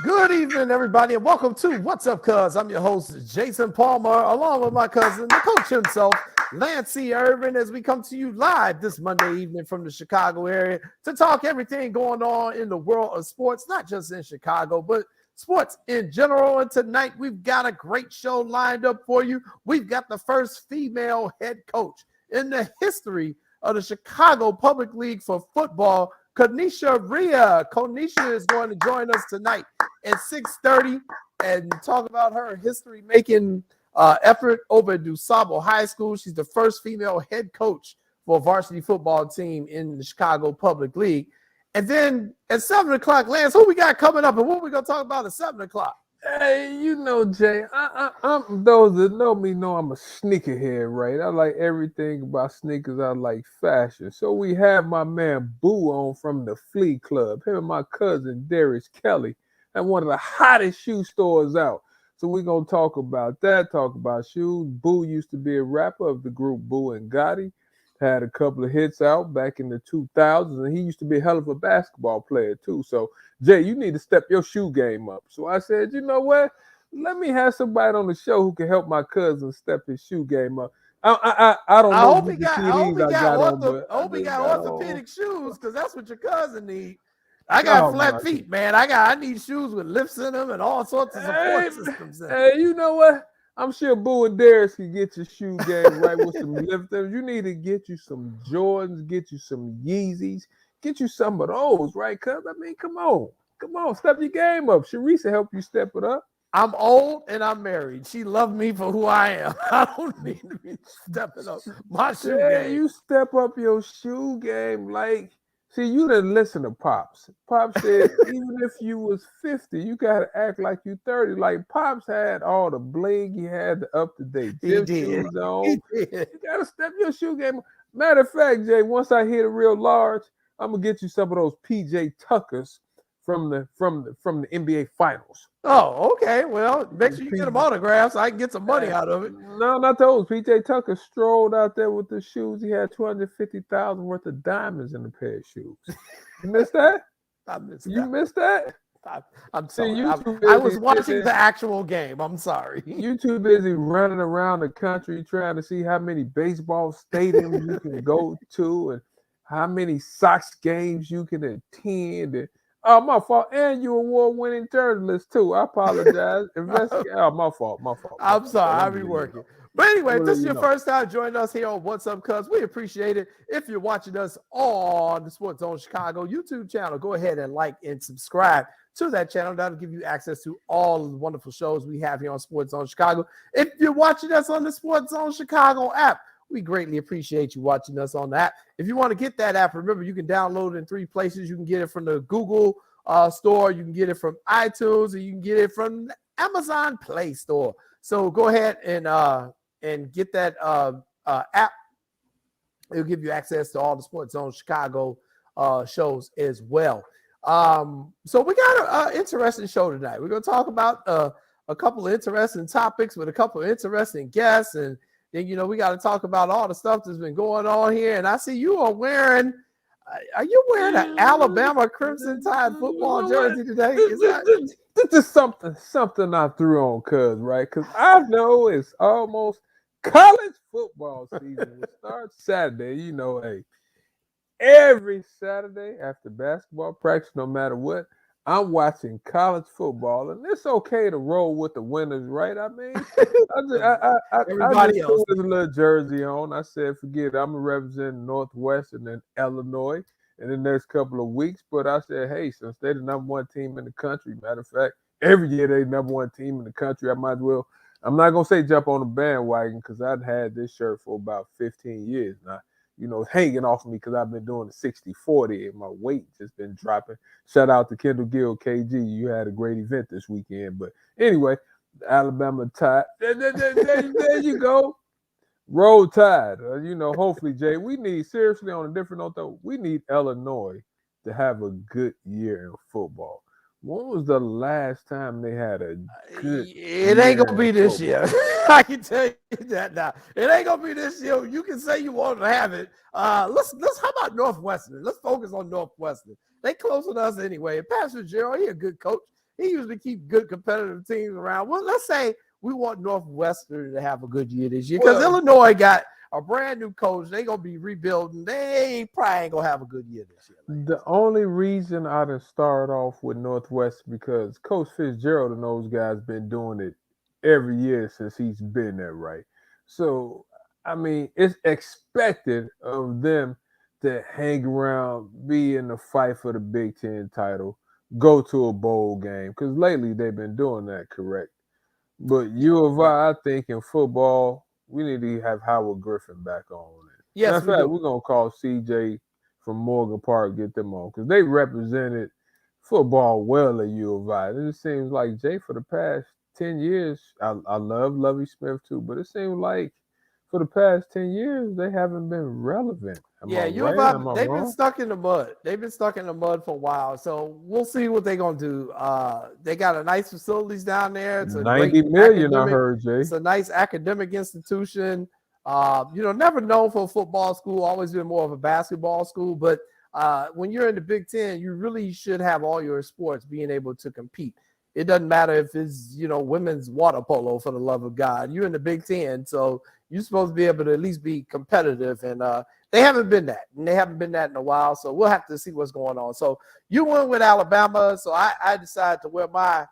Good evening, everybody, and welcome to What's Up, Cuz. I'm your host, Jason Palmer, along with my cousin, the coach himself, Lancey Irvin, as we come to you live this Monday evening from the Chicago area to talk everything going on in the world of sports, not just in Chicago, but sports in general. And tonight, we've got a great show lined up for you. We've got the first female head coach in the history of the Chicago Public League for football, Konisha Rhea. Konisha is going to join us tonight at 6:30 and talk about her history-making effort over at DuSable High School. She's the first female head coach for a varsity football team in the Chicago Public League. And then at 7 o'clock, Lance, who we got coming up and what we going to talk about at 7 o'clock? Hey, you know, Jay, I'm those that know me know I'm a sneakerhead, right? I like everything about sneakers. I like fashion. So we have my man Boo on from the Flea Club. Him and my cousin Darius Kelly at one of the hottest shoe stores out. So we're going to talk about that, talk about shoes. Boo used to be a rapper of the group Boo and Gotti. Had a couple of hits out back in the 2000s, and he used to be a hell of a basketball player too. So, Jay, you need to step your shoe game up. So I said, you know what? Let me have somebody on the show who can help my cousin step his shoe game up. I don't know. I hope he got orthopedic shoes, because that's what your cousin needs. I got flat feet, man. I need shoes with lifts in them and all sorts of support systems. Hey, you know what? I'm sure Boo and Darius can get your shoe game right with some lifters. You need to get you some Jordans, get you some Yeezys, get you some of those, right? Cuz, I mean, come on, step your game up. Sharice help you step it up. I'm old and I'm married. She loved me for who I am. I don't need to be stepping up my shoe game. You step up your shoe game like. See, you didn't listen to Pops. Pops said, even if you was 50, you got to act like you 30. Like, Pops had all the bling. He had the up-to-date gym shoes on. You got to step your shoe game. Matter of fact, Jay, once I hit it real large, I'm going to get you some of those PJ Tuckers from the NBA Finals. Oh, okay. Well, make sure you get them autographs so I can get some money out of it. No, not those. PJ Tucker strolled out there with the shoes. He had $250,000 worth of diamonds in a pair of shoes. You missed that? You missed that? I'm sorry. I was watching the actual game. I'm sorry. You too busy running around the country trying to see how many baseball stadiums you can go to and how many Sox games you can attend. And, oh, my fault. And you award-winning journalist, too. I apologize. My fault. I'm sorry. I'll be working. But anyway, if this is your first time joining us here on What's Up, Cuz, we appreciate it. If you're watching us on the Sports Zone Chicago YouTube channel, go ahead and like and subscribe to that channel. That'll give you access to all of the wonderful shows we have here on Sports Zone Chicago. If you're watching us on the Sports Zone Chicago app, we greatly appreciate you watching us on that. If you want to get that app, remember, you can download it in 3 places. You can get it from the Google store, you can get it from iTunes, or you can get it from the Amazon Play Store. So go ahead and get that app. It'll give you access to all the Sports Zone Chicago shows as well. So we got an interesting show tonight. We're going to talk about a couple of interesting topics with a couple of interesting guests, and then, you know, we got to talk about all the stuff that's been going on here. And I see you are wearing an Alabama Crimson Tide football jersey today? This is something I threw on, cuz, right? Because I know it's almost college football season. It starts Saturday. You know, hey, every Saturday after basketball practice, no matter what, I'm watching college football, and it's okay to roll with the winners, right? I mean, I just threw this little jersey on. I said, forget it. I'm representing Northwestern and Illinois in the next couple of weeks. But I said, hey, since they're the number one team in the country, matter of fact, every year they're the number one team in the country, I might as well. I'm not going to say jump on the bandwagon because I've had this shirt for about 15 years now. You know, hanging off me because I've been doing the 60-40 and my weight just been dropping. Shout out to Kendall Gill, KG. You had a great event this weekend. But anyway, the Alabama Tide. There you go. Roll Tide. You know, hopefully, Jay, we need, seriously, on a different note, though, we need Illinois to have a good year in football. When was the last time they had a good It ain't going to be this year. I can tell you that now. It ain't going to be this year. You can say you want to have it. Let's how about Northwestern? Let's focus on Northwestern. They closer to us anyway. And Pat Fitzgerald, he a good coach. He usually keep good competitive teams around. Well, let's say we want Northwestern to have a good year this year because Illinois got a brand new coach. They're going to be rebuilding. They probably ain't going to have a good year this year. The only reason I done start off with Northwest because Coach Fitzgerald and those guys been doing it every year since he's been there, right? So, I mean, it's expected of them to hang around, be in the fight for the Big Ten title, go to a bowl game, because lately they've been doing that, correct? But U of I think in football, we need to have Howard Griffin back on it. Yes, Matter of fact, we're going to call CJ from Morgan Park, get them on, because they represented football well at U of I. And it seems like, Jay, for the past 10 years, I love Lovie Smith too, but it seems like for the past 10 years, they haven't been relevant. U of I, they've been stuck in the mud. They've been stuck in the mud for a while. So we'll see what they're going to do. They got a nice facilities down there. It's a $90 million, I heard, Jay. It's a nice academic institution. Never known for a football school, always been more of a basketball school. But when you're in the Big Ten, you really should have all your sports being able to compete. It doesn't matter if it's, women's water polo, for the love of God. You're in the Big Ten, so you're supposed to be able to at least be competitive. And they haven't been that. And they haven't been that in a while, so we'll have to see what's going on. So you went with Alabama, so I decided to wear my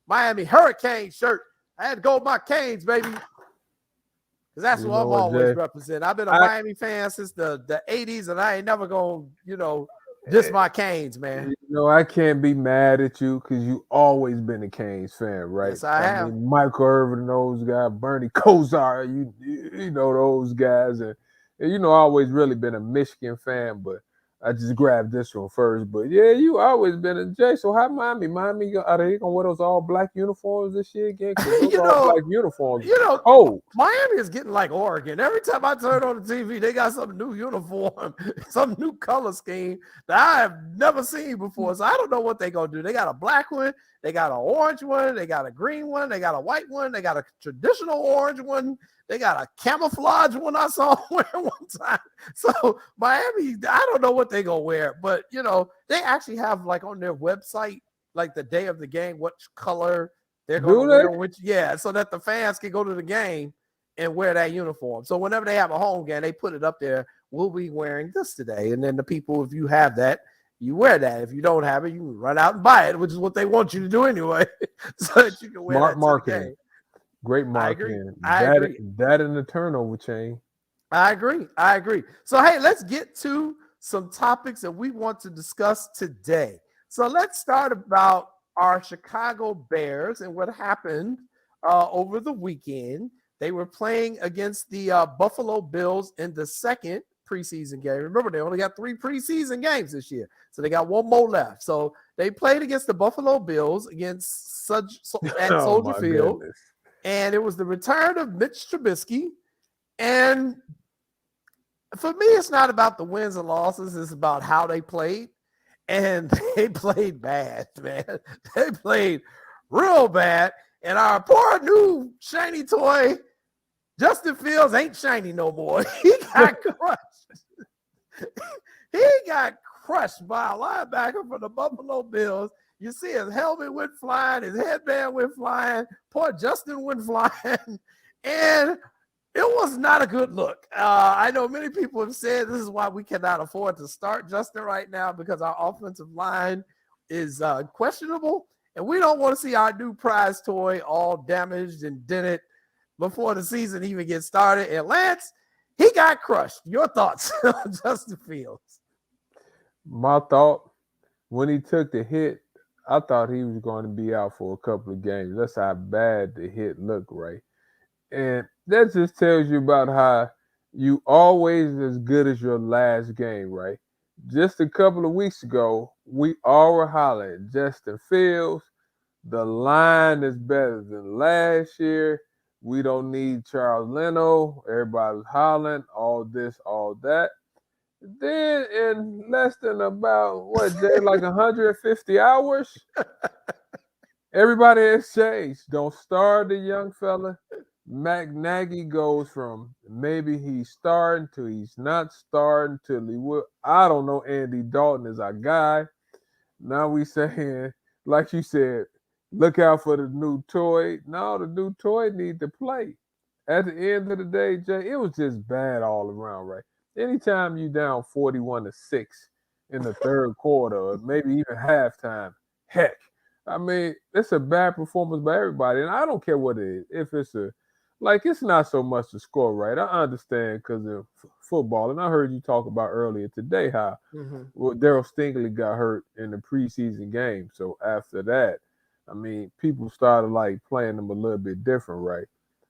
Miami Hurricane shirt. I had to go with my Canes, baby. Because that's what I'm always representing. I've been a Miami fan since the 80s, and I ain't never going to, diss my Canes, man. I can't be mad at you because you always been a Canes fan, right? Yes, I have. Mean, Michael Irvin, those guys, Bernie Kosar, you know those guys. And always really been a Michigan fan, but I just grabbed this one first. But, yeah, you always been a Jay. So how Miami? Are they going to wear those all-black uniforms this year again? Because those all-black uniforms Miami is getting like Oregon. Every time I turn on the TV, they got some new uniform, some new color scheme that I have never seen before. So I don't know what they're going to do. They got a black one. They got an orange one. They got a green one. They got a white one. They got a traditional orange one. They got a camouflage one I saw wear one time. So Miami, I don't know what they're going to wear. But, they actually have like on their website, like the day of the game, what color they're going to wear. So that the fans can go to the game and wear that uniform. So whenever they have a home game, they put it up there. We'll be wearing this today. And then the people, if you have that, you wear that. If you don't have it, you can run out and buy it, which is what they want you to do anyway, so that you can wear Smart that marketing. to the game. Great marketing. I agree. That in the turnover chain. I agree. So, hey, let's get to some topics that we want to discuss today. So let's start about our Chicago Bears and what happened over the weekend. They were playing against the Buffalo Bills in the second preseason game. Remember, they only got 3 preseason games this year, so they got 1 more left. So they played against the Buffalo Bills at Soldier Field, goodness. And it was the return of Mitch Trubisky. And for me, it's not about the wins and losses. It's about how they played. And they played bad, man. They played real bad. And our poor new shiny toy, Justin Fields, ain't shiny no more. He got crushed. He got crushed by a linebacker from the Buffalo Bills. You see his helmet went flying, his headband went flying, poor Justin went flying, and it was not a good look. I know many people have said this is why we cannot afford to start Justin right now, because our offensive line is questionable, and we don't want to see our new prize toy all damaged and dented before the season even gets started. And Lance, he got crushed. Your thoughts on Justin Fields? My thought, when he took the hit, I thought he was going to be out for a couple of games. That's how bad the hit looked, right? And that just tells you about how you always as good as your last game, right? Just a couple of weeks ago, we all were hollering, Justin Fields, the line is better than last year. We don't need Charles Leno. Everybody was hollering, all this, all that. Then in less than about, like 150 hours, everybody has changed. Don't start the young fella. Matt Nagy goes from maybe he's starting to he's not starting to he will. I don't know. Andy Dalton is our guy. Now we saying, like you said, Look out for the new toy. No, the new toy need to play. At the end of the day, Jay, it was just bad all around, right? Anytime you down 41-6 in the third quarter, or maybe even halftime, heck, I mean, it's a bad performance by everybody. And I don't care what it is. If it's it's not so much the score, right? I understand because of football. And I heard you talk about earlier today how Daryl Stingley got hurt in the preseason game. So after that, I mean, people started like playing them a little bit different, right?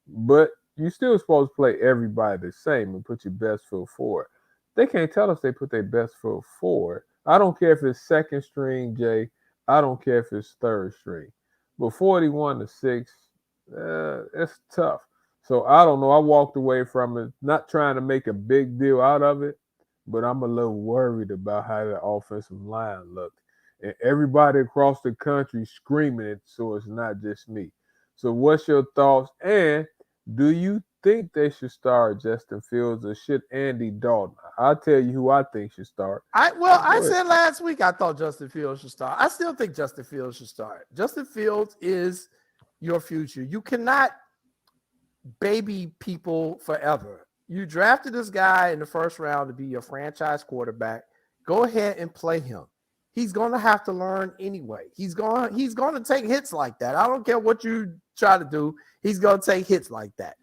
But you still supposed to play everybody the same and put your best foot forward. They can't tell us they put their best foot forward. I don't care if it's second string, Jay. I don't care if it's third string. But 41-6, it's tough. So I don't know. I walked away from it, not trying to make a big deal out of it, but I'm a little worried about how the offensive line looked. And everybody across the country screaming it, so it's not just me. So what's your thoughts? And do you think they should start Justin Fields or should Andy Dalton? I'll tell you who I think should start. I said last week I thought Justin Fields should start. I still think Justin Fields should start. Justin Fields is your future. You cannot baby people forever. You drafted this guy in the first round to be your franchise quarterback. Go ahead and play him. He's going to have to learn anyway. He's going to take hits like that. I don't care what you try to do. He's going to take hits like that.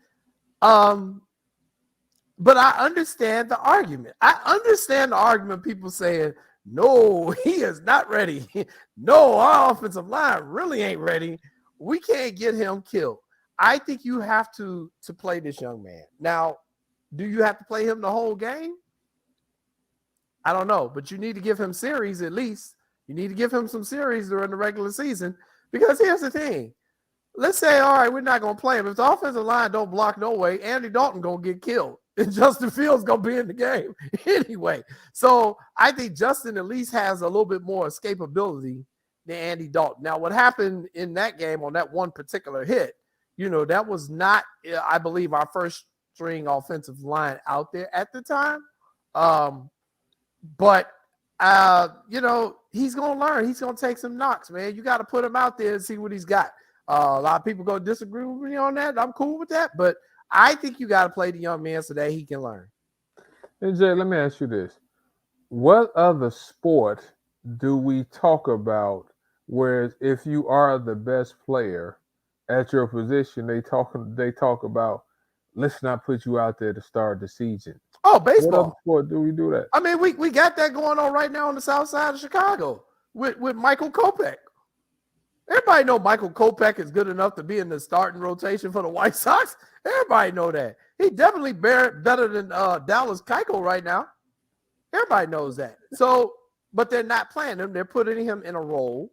But I understand the argument. I understand the argument people saying, no, he is not ready. No, our offensive line really ain't ready. We can't get him killed. I think you have to play this young man. Now, do you have to play him the whole game? I don't know, but you need to give him series at least. You need to give him some series during the regular season because here's the thing. Let's say, all right, we're not going to play him. If the offensive line don't block no way, Andy Dalton going to get killed. And Justin Fields going to be in the game anyway. So I think Justin at least has a little bit more escapability than Andy Dalton. Now, what happened in that game on that one particular hit, that was not, I believe, our first string offensive line out there at the time. But he's going to learn. He's going to take some knocks, man. You got to put him out there and see what he's got. A lot of people go disagree with me on that. I'm cool with that. But I think you got to play the young man so that he can learn. And Jay, let me ask you this. What other sport do we talk about where if you are the best player at your position, they talk about let's not put you out there to start the season? Oh, baseball. What other sport do we do that? I mean, we got that going on right now on the south side of Chicago with Michael Kopech. Everybody know Michael Kopech is good enough to be in the starting rotation for the White Sox. Everybody know that. He definitely better than Dallas Keuchel right now. Everybody knows that. So, but they're not playing him. They're putting him in a role,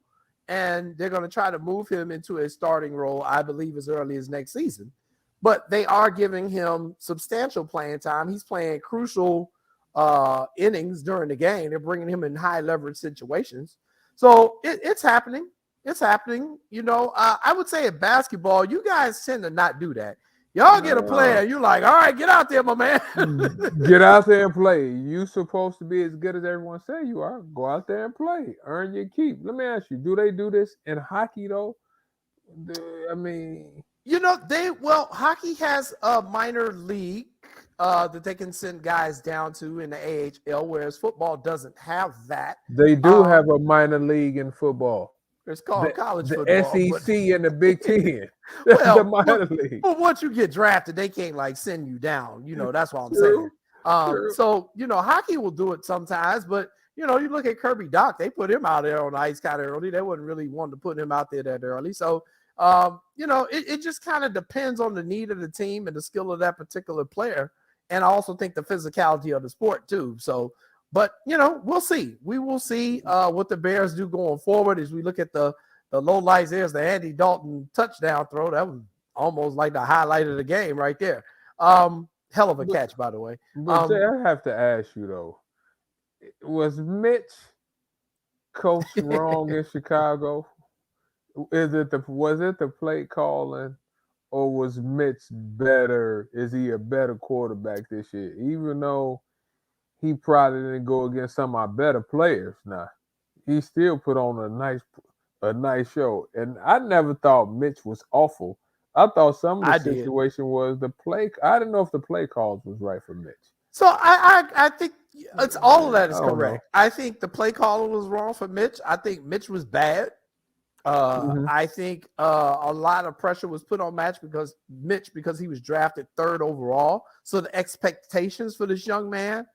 and they're going to try to move him into a starting role, I believe, as early as next season. But they are giving him substantial playing time. He's playing crucial innings during the game. They're bringing him in high leverage situations. So it's happening. It's happening. I would say at basketball, you guys tend to not do that. Y'all get a player. You're like, all right, get out there, my man. Get out there and play. You supposed to be as good as everyone say you are. Go out there and play. Earn your keep. Let me ask you, do they do this in hockey, though? I mean... hockey has a minor league that they can send guys down to in the AHL, whereas football doesn't have that. They do have a minor league in football. It's called college football. The SEC and the Big Ten. That's the minor league. But once you get drafted, they can't send you down. That's what I'm saying. So, hockey will do it sometimes, but you look at Kirby Doc, they put him out there on the ice kind of early. They wouldn't really want to put him out there that early. So, it just kind of depends on the need of the team and the skill of that particular player. And I also think the physicality of the sport too. So, but we'll see. We will see what the Bears do going forward as we look at the low lights. There's the Andy Dalton touchdown throw. That was almost like the highlight of the game right there. Hell of a catch, by the way. But Jay, I have to ask you though, was Mitch coached wrong in Chicago? Was it the play calling, or was Mitch better? Is he a better quarterback this year? Even though he probably didn't go against some of our better players, now he still put on a nice a nice show. And I never thought Mitch was awful. I thought some of the I did. situation was the play. I didn't know if the play calls was right for Mitch. So I think it's all of that is I don't know. correct. I think the play calling was wrong for Mitch. I think Mitch was bad. I think a lot of pressure was put on Mitch because he was drafted 3rd overall. So the expectations for this young man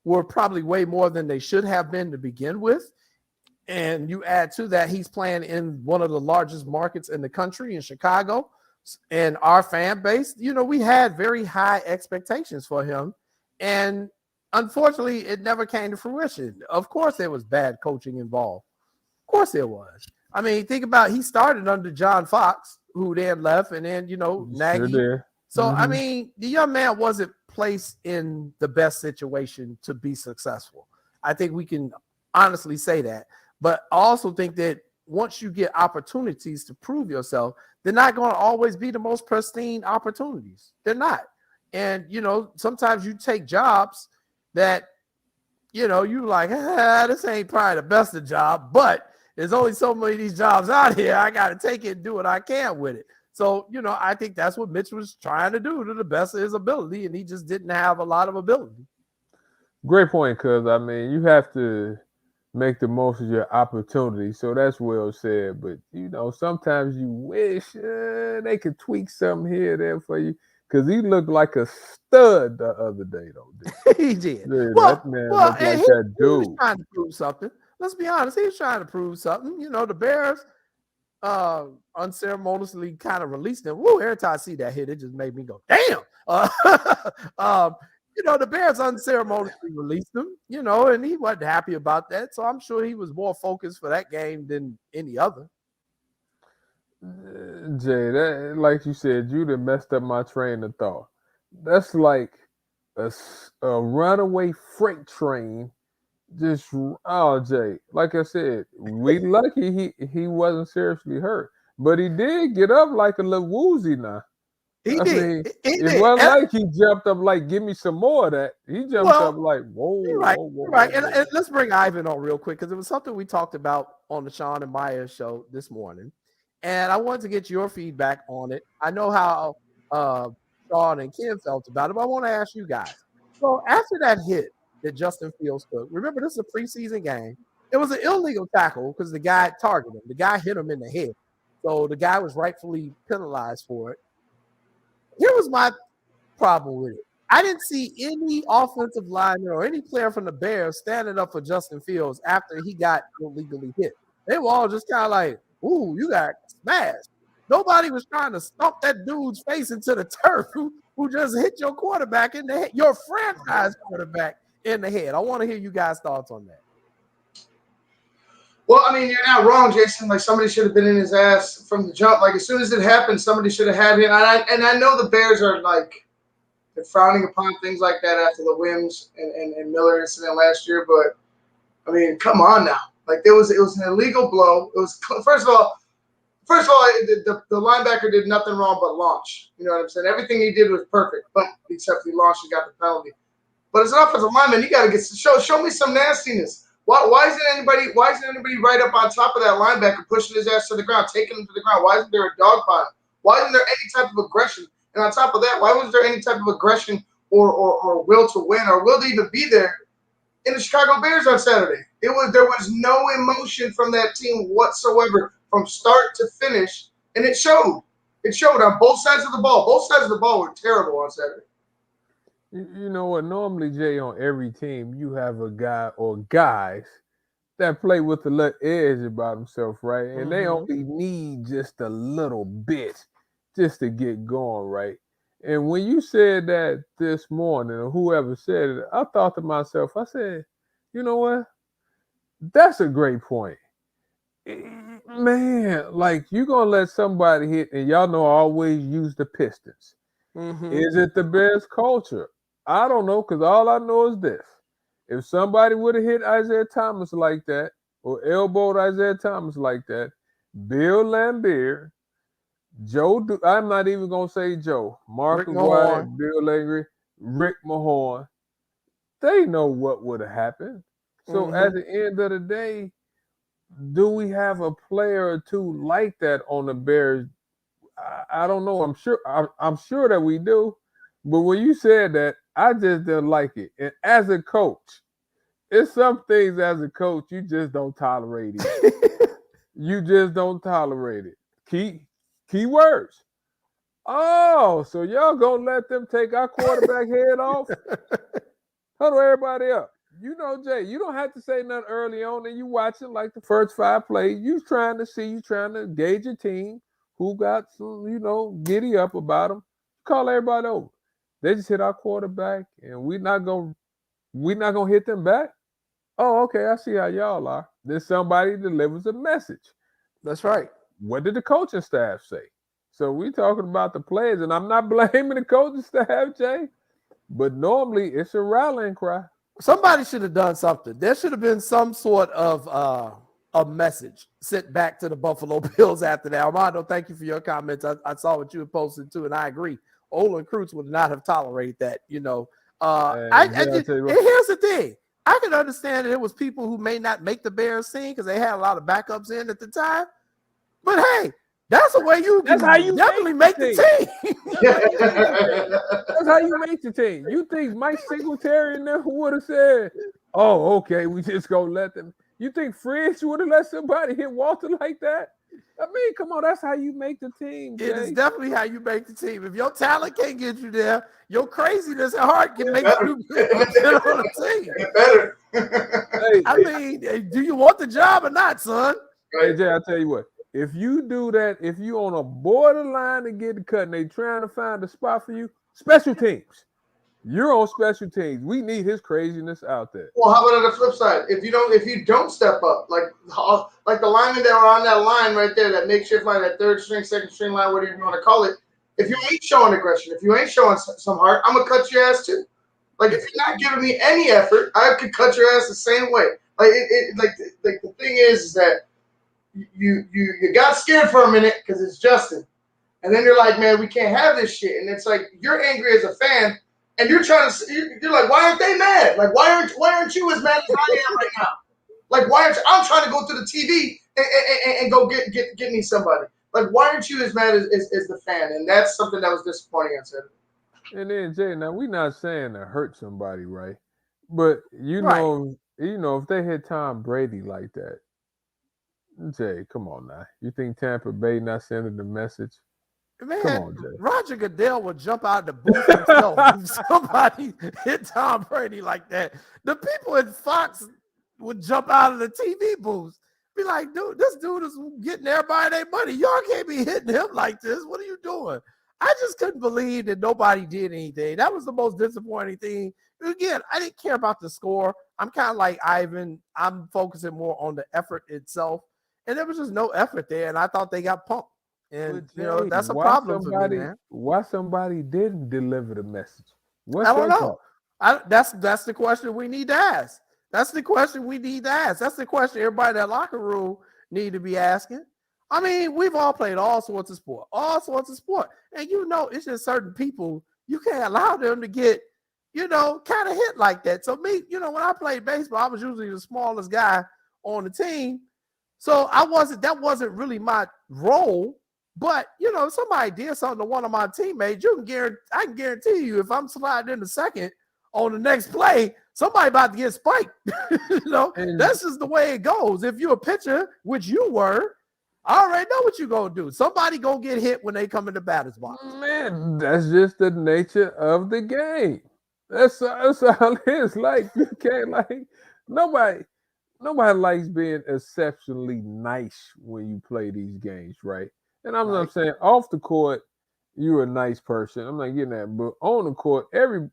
were probably way more than they should have been to begin with. And you add to that, he's playing in one of the largest markets in the country, in Chicago. And our fan base, we had very high expectations for him. And unfortunately, it never came to fruition. Of course, there was bad coaching involved. Of course there was. I mean, think about he started under John Fox, who then left, and then, Nagy. Sure. So, I mean, the young man wasn't placed in the best situation to be successful. I think we can honestly say that. But I also think that once you get opportunities to prove yourself, they're not going to always be the most pristine opportunities. They're not. And, sometimes you take jobs that, you like, this ain't probably the best of job, but there's only so many of these jobs out here. I got to take it and do what I can with it. So, I think that's what Mitch was trying to do to the best of his ability, and he just didn't have a lot of ability. Great point, cuz I mean, you have to make the most of your opportunity. So that's well said. But, sometimes you wish they could tweak something here or there for you. Because he looked like a stud the other day, though. He did. Yeah, that man looked like that dude. He was trying to prove something. Let's be honest. He was trying to prove something. The Bears unceremoniously kind of released him. Woo, every time I see that hit, it just made me go, damn. The Bears unceremoniously released him, and he wasn't happy about that. So I'm sure he was more focused for that game than any other. Jay, that, like you said, you done messed up my train of thought. That's like a runaway freight train. Just, Jay, like I said, we lucky he wasn't seriously hurt. But he did get up like a little woozy now. He did. It wasn't like he jumped up like, give me some more of that. He jumped up like, whoa. Right. Whoa. And let's bring Irvin on real quick because it was something we talked about on the Sean and Maya show this morning. And I wanted to get your feedback on it. I know how Sean and Kim felt about it, but I want to ask you guys. So after that hit that Justin Fields took, remember this is a preseason game. It was an illegal tackle because the guy targeted him. The guy hit him in the head. So the guy was rightfully penalized for it. Here was my problem with it. I didn't see any offensive lineman or any player from the Bears standing up for Justin Fields after he got illegally hit. They were all just kind of like, ooh, you got smashed. Nobody was trying to stomp that dude's face into the turf who just hit your quarterback in the head, your franchise quarterback in the head. I want to hear you guys' thoughts on that. Well, I mean, you're not wrong, Jason. Like, somebody should have been in his ass from the jump. Like, as soon as it happened, somebody should have had him. And I know the Bears are, like, they're frowning upon things like that after the Wims and Miller incident last year. But, I mean, come on now. Like, it was an illegal blow. It was first of all, the linebacker did nothing wrong but launch. You know what I'm saying? Everything he did was perfect, but except he launched and got the penalty. But as an offensive lineman, you got to show me some nastiness. Why isn't anybody right up on top of that linebacker pushing his ass to the ground, taking him to the ground? Why isn't there a dog pile? Why isn't there any type of aggression? And on top of that, why wasn't there any type of aggression or will to win or will to even be there in the Chicago Bears on Saturday? There was no emotion from that team whatsoever from start to finish, and it showed. It showed on both sides of the ball. Both sides of the ball were terrible on Saturday. You know what? Normally, Jay, on every team, you have a guy or guys that play with a little edge about himself, right? And they only need just a little bit just to get going, right? And when you said that this morning, or whoever said it, I thought to myself, I said, you know what? That's a great point. Man, like, you're going to let somebody hit, and y'all know I always use the Pistons. Is it the Bears culture? I don't know, because all I know is this. If somebody would have hit Isaiah Thomas like that, or elbowed Isaiah Thomas like that, Bill Laimbeer, I'm not even going to say Joe, Marcus White, Bill Laimbeer, Rick Mahorn, they know what would have happened. So at the end of the day, do we have a player or two like that on the Bears? I don't know. I'm sure that we do. But when you said that, I just didn't like it. And as a coach, it's some things as a coach you just don't tolerate it. You just don't tolerate it. Key words. Oh, so y'all gonna let them take our quarterback head off? Huddle everybody up. You know, Jay, you don't have to say nothing early on, and you watch it like the first 5 plays. You trying to gauge your team, who got some, giddy up about them. Call everybody over. They just hit our quarterback, and we're not gonna hit them back. Oh, okay, I see how y'all are. Then somebody delivers a message. That's right. What did the coaching staff say? So we talking about the players, and I'm not blaming the coaching staff, Jay, but normally it's a rallying cry. Somebody should have done something. There should have been some sort of a message sent back to the Buffalo Bills after that. Armando, thank you for your comments. I saw what you had posted too, and I agree. Olin Kreutz would not have tolerated that, here's the thing. I can understand that it was people who may not make the Bears scene because they had a lot of backups in at the time. But hey, that's the way that's how you definitely make the team. That's how you make the team. You think Mike Singletary and them would have said, "Oh, okay, we just gonna let them." You think Fridge would have let somebody hit Walter like that? I mean, come on, that's how you make the team. Jay. It is definitely how you make the team. If your talent can't get you there, your craziness and heart can make you get on the team. Better. I mean, do you want the job or not, son? Hey, Jay, I tell you what. If you do that, if you on a borderline to get the cut and they trying to find a spot for you, special teams. You're on special teams. We need his craziness out there. Well, how about on the flip side? If you don't step up, like the linemen that are on that line right there, that makeshift line, that third string, second string line, whatever you want to call it, if you ain't showing aggression, if you ain't showing some heart, I'm gonna cut your ass too. Like if you're not giving me any effort, I could cut your ass the same way. Like the thing is that you got scared for a minute because it's Justin, and then you're like, man, we can't have this shit, and it's like you're angry as a fan. And you're trying to, you're like, why aren't they mad? Like, why aren't you as mad as I am right now? Like, why aren't you, I'm trying to go to the TV and go get me somebody. Like, why aren't you as mad as the fan? And that's something that was disappointing, I said. And then, Jay, now we're not saying to hurt somebody, right? But, know, if they hit Tom Brady like that, Jay, come on now. You think Tampa Bay not sending the message? Man, come on, Jay. Roger Goodell would jump out the booth himself if somebody hit Tom Brady like that. The people at Fox would jump out of the TV booth. Be like, dude, this dude is getting everybody their money. Y'all can't be hitting him like this. What are you doing? I just couldn't believe that nobody did anything. That was the most disappointing thing. Again, I didn't care about the score. I'm kind of like Irvin. I'm focusing more on the effort itself. And there was just no effort there. And I thought they got pumped. And, Jay, that's a problem for me, man. Why somebody didn't deliver the message? I don't know. That's the question we need to ask. That's the question we need to ask. That's the question everybody in that locker room need to be asking. I mean, we've all played all sorts of sport. And, it's just certain people, you can't allow them to get, kind of hit like that. So me, when I played baseball, I was usually the smallest guy on the team. So that wasn't really my role. But, if somebody did something to one of my teammates, I can guarantee you if I'm sliding in the second on the next play, somebody about to get spiked. That's just the way it goes. If you're a pitcher, which you were, I already know what you're going to do. Somebody going to get hit when they come in the batter's box. Man, that's just the nature of the game. That's all it is. Like, you can't, nobody likes being exceptionally nice when you play these games, right? And I'm saying, off the court, you're a nice person. I'm not getting that. But on the court,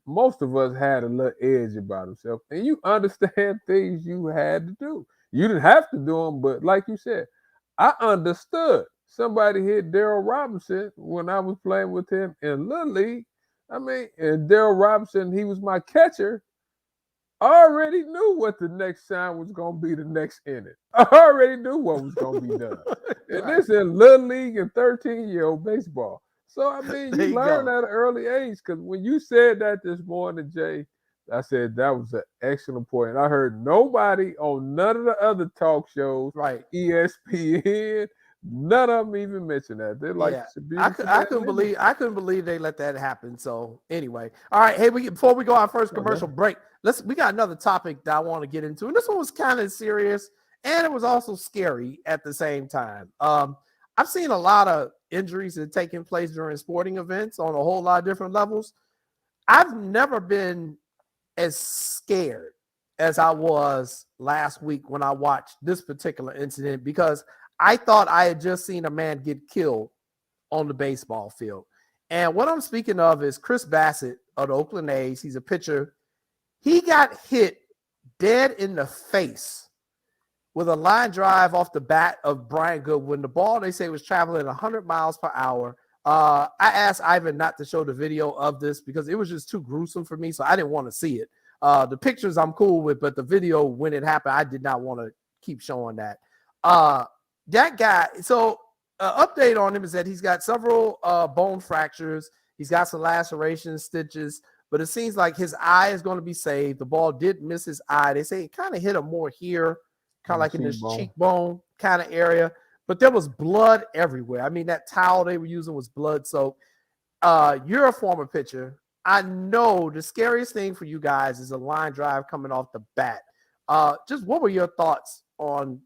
most of us had a little edge about himself. And you understand things you had to do. You didn't have to do them, but like you said, I understood. Somebody hit Darryl Robinson when I was playing with him in Little League. I mean, and Darryl Robinson, he was my catcher. I already knew what the next sign was going to be the next inning. I already knew what was going to be done. And this in Little League and 13-year-old baseball. So, I mean, you learn at an early age because when you said that this morning, Jay, I said that was an excellent point. I heard nobody on none of the other talk shows, Right. ESPN, none of them even mentioned that. They're like, Yeah, it's a beautiful I couldn't believe they let that happen. So anyway, all right. Hey, before we go our first commercial break, we got another topic that I want to get into, and this one was kind of serious, and it was also scary at the same time. I've seen a lot of injuries that are taking place during sporting events on a whole lot of different levels. I've never been as scared as I was last week when I watched this particular incident, because I thought I had just seen a man get killed on the baseball field. And what I'm speaking of is Chris Bassett of the Oakland A's. He's a pitcher. He got hit dead in the face with a line drive off the bat of Brian Goodwin. The ball, they say, was traveling 100 miles per hour. I asked Irvin not to show the video of this because it was just too gruesome for me, so I didn't want to see it. The pictures I'm cool with, but the video when it happened, I did not want to keep showing that. That guy, so update on him is that he's got several bone fractures. He's got some lacerations, stitches, but it seems like his eye is going to be saved. The ball did miss his eye. They say it kind of hit him more here, kind of like in this cheekbone kind of area. But there was blood everywhere. I mean, that towel they were using was blood soaked. You're a former pitcher. I know the scariest thing for you guys is a line drive coming off the bat. Just what were your thoughts on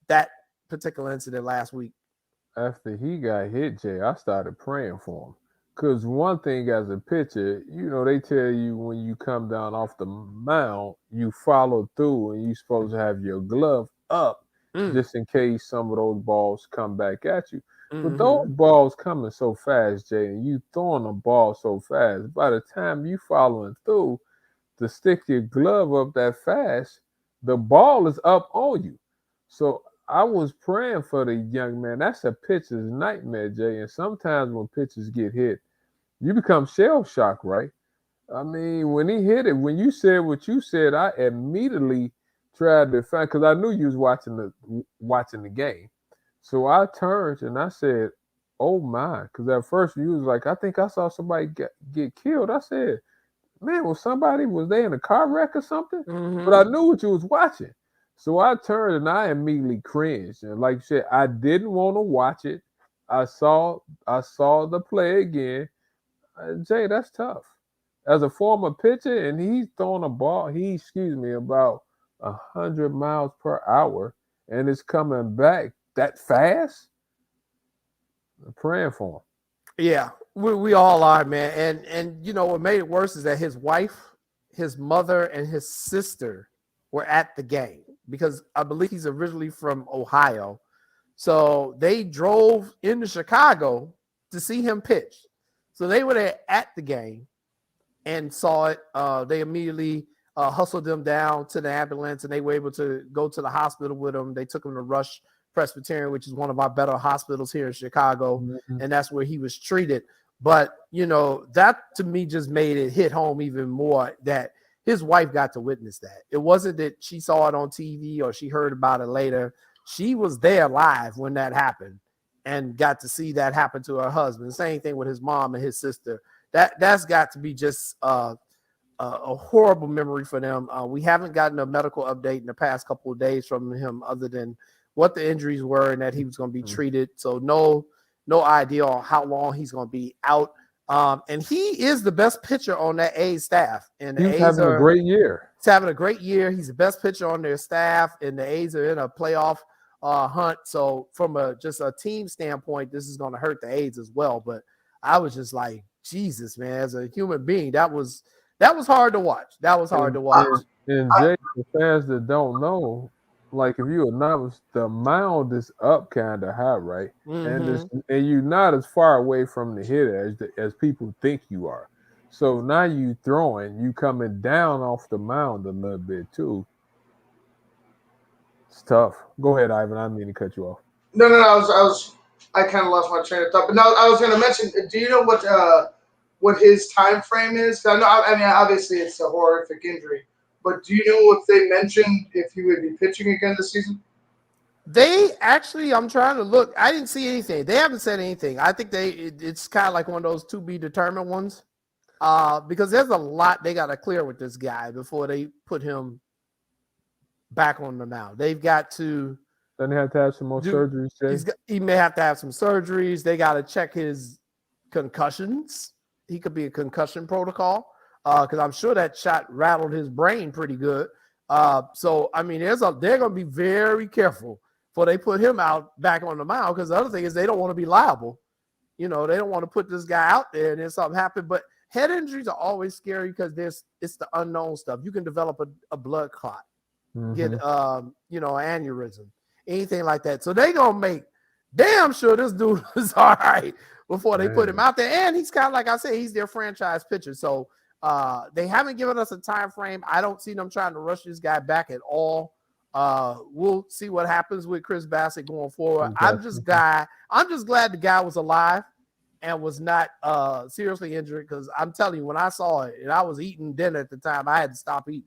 that particular incident last week? After he got hit, Jay, I started praying for him. Because one thing as a pitcher, they tell you when you come down off the mound, you follow through and you're supposed to have your glove up just in case some of those balls come back at you. But those balls coming so fast, Jay, and you throwing a ball so fast, by the time you following through to stick your glove up that fast, the ball is up on you. So I was praying for the young man. That's a pitcher's nightmare, Jay. And sometimes when pitchers get hit, you become shell-shocked, right? I mean, when he hit it, when you said what you said, I immediately tried to find, because I knew you was watching the game. So I turned and I said, oh my, because at first you was like, I think I saw somebody get killed. I said, man, was they in a car wreck or something? But I knew what you was watching. So I turned and I immediately cringed. And like you said, I didn't want to watch it. I saw the play again. Jay, that's tough. As a former pitcher, and he's throwing a ball, about 100 miles per hour, and it's coming back that fast. I'm praying for him. Yeah, we all are, man. And what made it worse is that his wife, his mother, and his sister were at the game, because I believe he's originally from Ohio. So they drove into Chicago to see him pitch. So they were there at the game and saw it. They immediately hustled them down to the ambulance, and they were able to go to the hospital with him. They took him to Rush Presbyterian, which is one of our better hospitals here in Chicago, and that's where he was treated. But, that to me just made it hit home even more that his wife got to witness that. It wasn't that she saw it on TV or she heard about it later. She was there live when that happened and got to see that happen to her husband. Same thing with his mom and his sister. That's got to be just a horrible memory for them. We haven't gotten a medical update in the past couple of days from him other than what the injuries were and that he was going to be treated. So no idea on how long he's going to be out. And he is the best pitcher on that A's staff. And he's having a great year. He's having a great year. He's the best pitcher on their staff, and the A's are in a playoff hunt. So from just a team standpoint, this is going to hurt the A's as well. But I was just like, Jesus, man, as a human being, that was hard to watch. That was hard to watch. And Jay, the fans that don't know, like if you announce the mound is up kind of high, right? And you're not as far away from the hitter as people think you are. So now you coming down off the mound a little bit too. It's tough. Go ahead, Ivan. I didn't mean to cut you off. No. I kind of lost my train of thought. But no, I was going to mention. Do you know what his time frame is? I mean, obviously it's a horrific injury. But do you know if they mentioned if he would be pitching again this season? They actually, I'm trying to look. I didn't see anything. They haven't said anything. I think it's kind of like one of those to be determined ones. because there's a lot they got to clear with this guy before they put him back on the mound. They've got to. Then they have to have some more surgeries. He may have to have some surgeries. They got to check his concussions. He could be a concussion protocol because I'm sure that shot rattled his brain pretty good. So I mean, they're going to be very careful before they put him out back on the mound, because the other thing is they don't want to be liable. They don't want to put this guy out there and then something happen. But head injuries are always scary because it's the unknown stuff. You can develop a blood clot, get an aneurysm, anything like that. So they gonna make damn sure this dude is all right before they put him out there. And he's kind of, like I said, he's their franchise pitcher. So they haven't given us a time frame. I don't see them trying to rush this guy back at all. We'll see what happens with Chris Bassett going forward. I'm just glad the guy was alive and was not seriously injured, because I'm telling you, when I saw it and I was eating dinner at the time, I had to stop eating.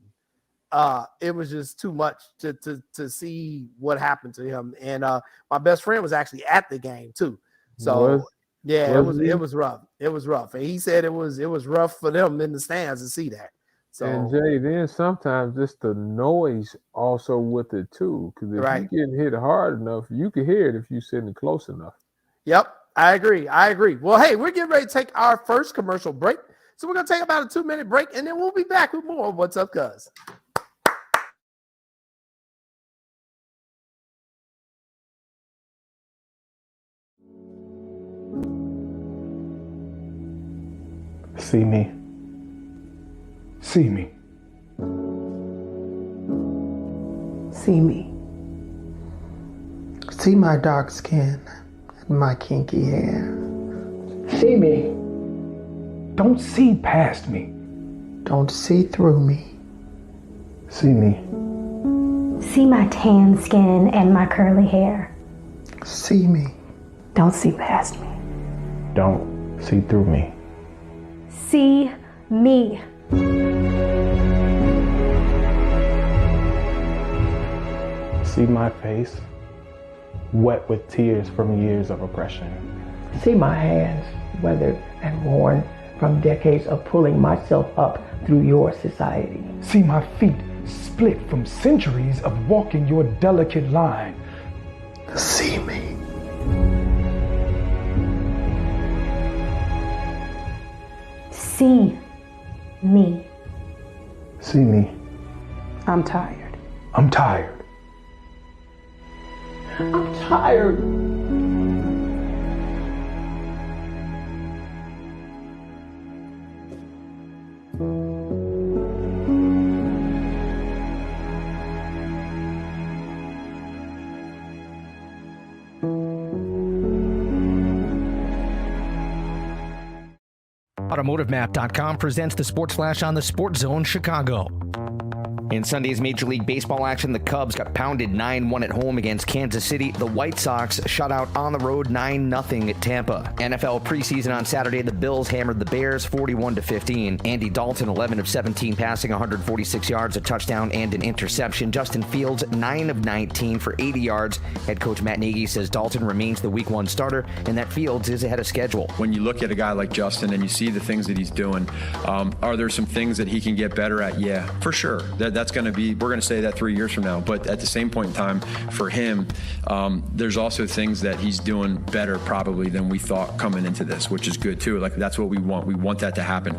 It was just too much to see what happened to him. And my best friend was actually at the game too. So it was rough. It was rough. And he said it was rough for them in the stands to see that. So, and Jay, then sometimes just the noise also with it too. Because if you're getting hit hard enough, you can hear it if you're sitting close enough. Yep, I agree. Well, hey, we're getting ready to take our first commercial break. So we're going to take about a 2-minute break, and then we'll be back with more of What's Up, Cuz. See me. See me. See me. See my dark skin and my kinky hair. See me. Don't see past me. Don't see through me. See me. See my tan skin and my curly hair. See me. Don't see past me. Don't see through me. See me. See my face, wet with tears from years of oppression. See my hands, weathered and worn from decades of pulling myself up through your society. See my feet, split from centuries of walking your delicate line. See me. See me. See me. I'm tired. I'm tired. I'm tired. AutomotiveMap.com presents the Sports Flash on the Sports Zone Chicago. In Sunday's Major League Baseball action, the Cubs got pounded 9-1 at home against Kansas City. The White Sox shut out on the road 9-0 at Tampa. NFL preseason on Saturday, the Bills hammered the Bears 41-15. Andy Dalton, 11 of 17 passing, 146 yards, a touchdown, and an interception. Justin Fields, 9 of 19 for 80 yards. Head coach Matt Nagy says Dalton remains the Week 1 starter and that Fields is ahead of schedule. When you look at a guy like Justin and you see the things that he's doing, are there some things that he can get better at? Yeah, for sure. That's going to be, we're going to say that 3 years from now. But at the same point in time, for him, there's also things that he's doing better probably than we thought coming into this, which is good too. Like, that's what we want. We want that to happen.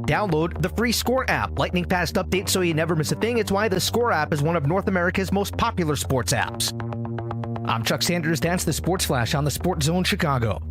Download the free Score app. Lightning fast updates so you never miss a thing. It's why the Score app is one of North America's most popular sports apps. I'm Chuck Sanders. That's the Sports Flash on the Sports Zone Chicago.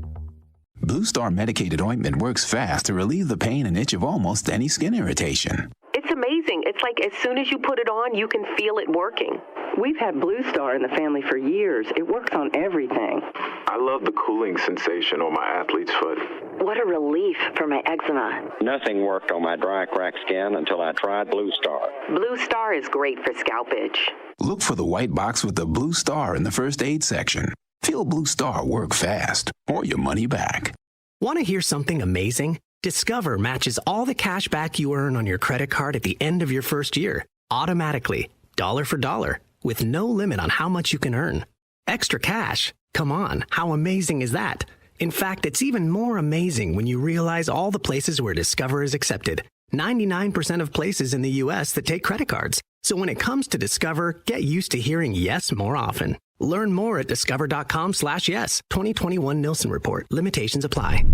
Blue Star medicated ointment works fast to relieve the pain and itch of almost any skin irritation. It's amazing. It's like as soon as you put it on, you can feel it working. We've had Blue Star in the family for years. It works on everything. I love the cooling sensation on my athlete's foot. What a relief for my eczema. Nothing worked on my dry, cracked skin until I tried Blue Star. Blue Star is great for scalp itch. Look for the white box with the blue star in the first aid section. Feel Blue Star work fast or your money back. Want to hear something amazing? Discover matches all the cash back you earn on your credit card at the end of your first year, automatically, dollar for dollar, with no limit on how much you can earn. Extra cash? Come on, how amazing is that? In fact, it's even more amazing when you realize all the places where Discover is accepted. 99% of places in the U.S. that take credit cards. So when it comes to Discover, get used to hearing yes more often. Learn more at discover.com/yes. 2021 Nielsen Report. Limitations apply.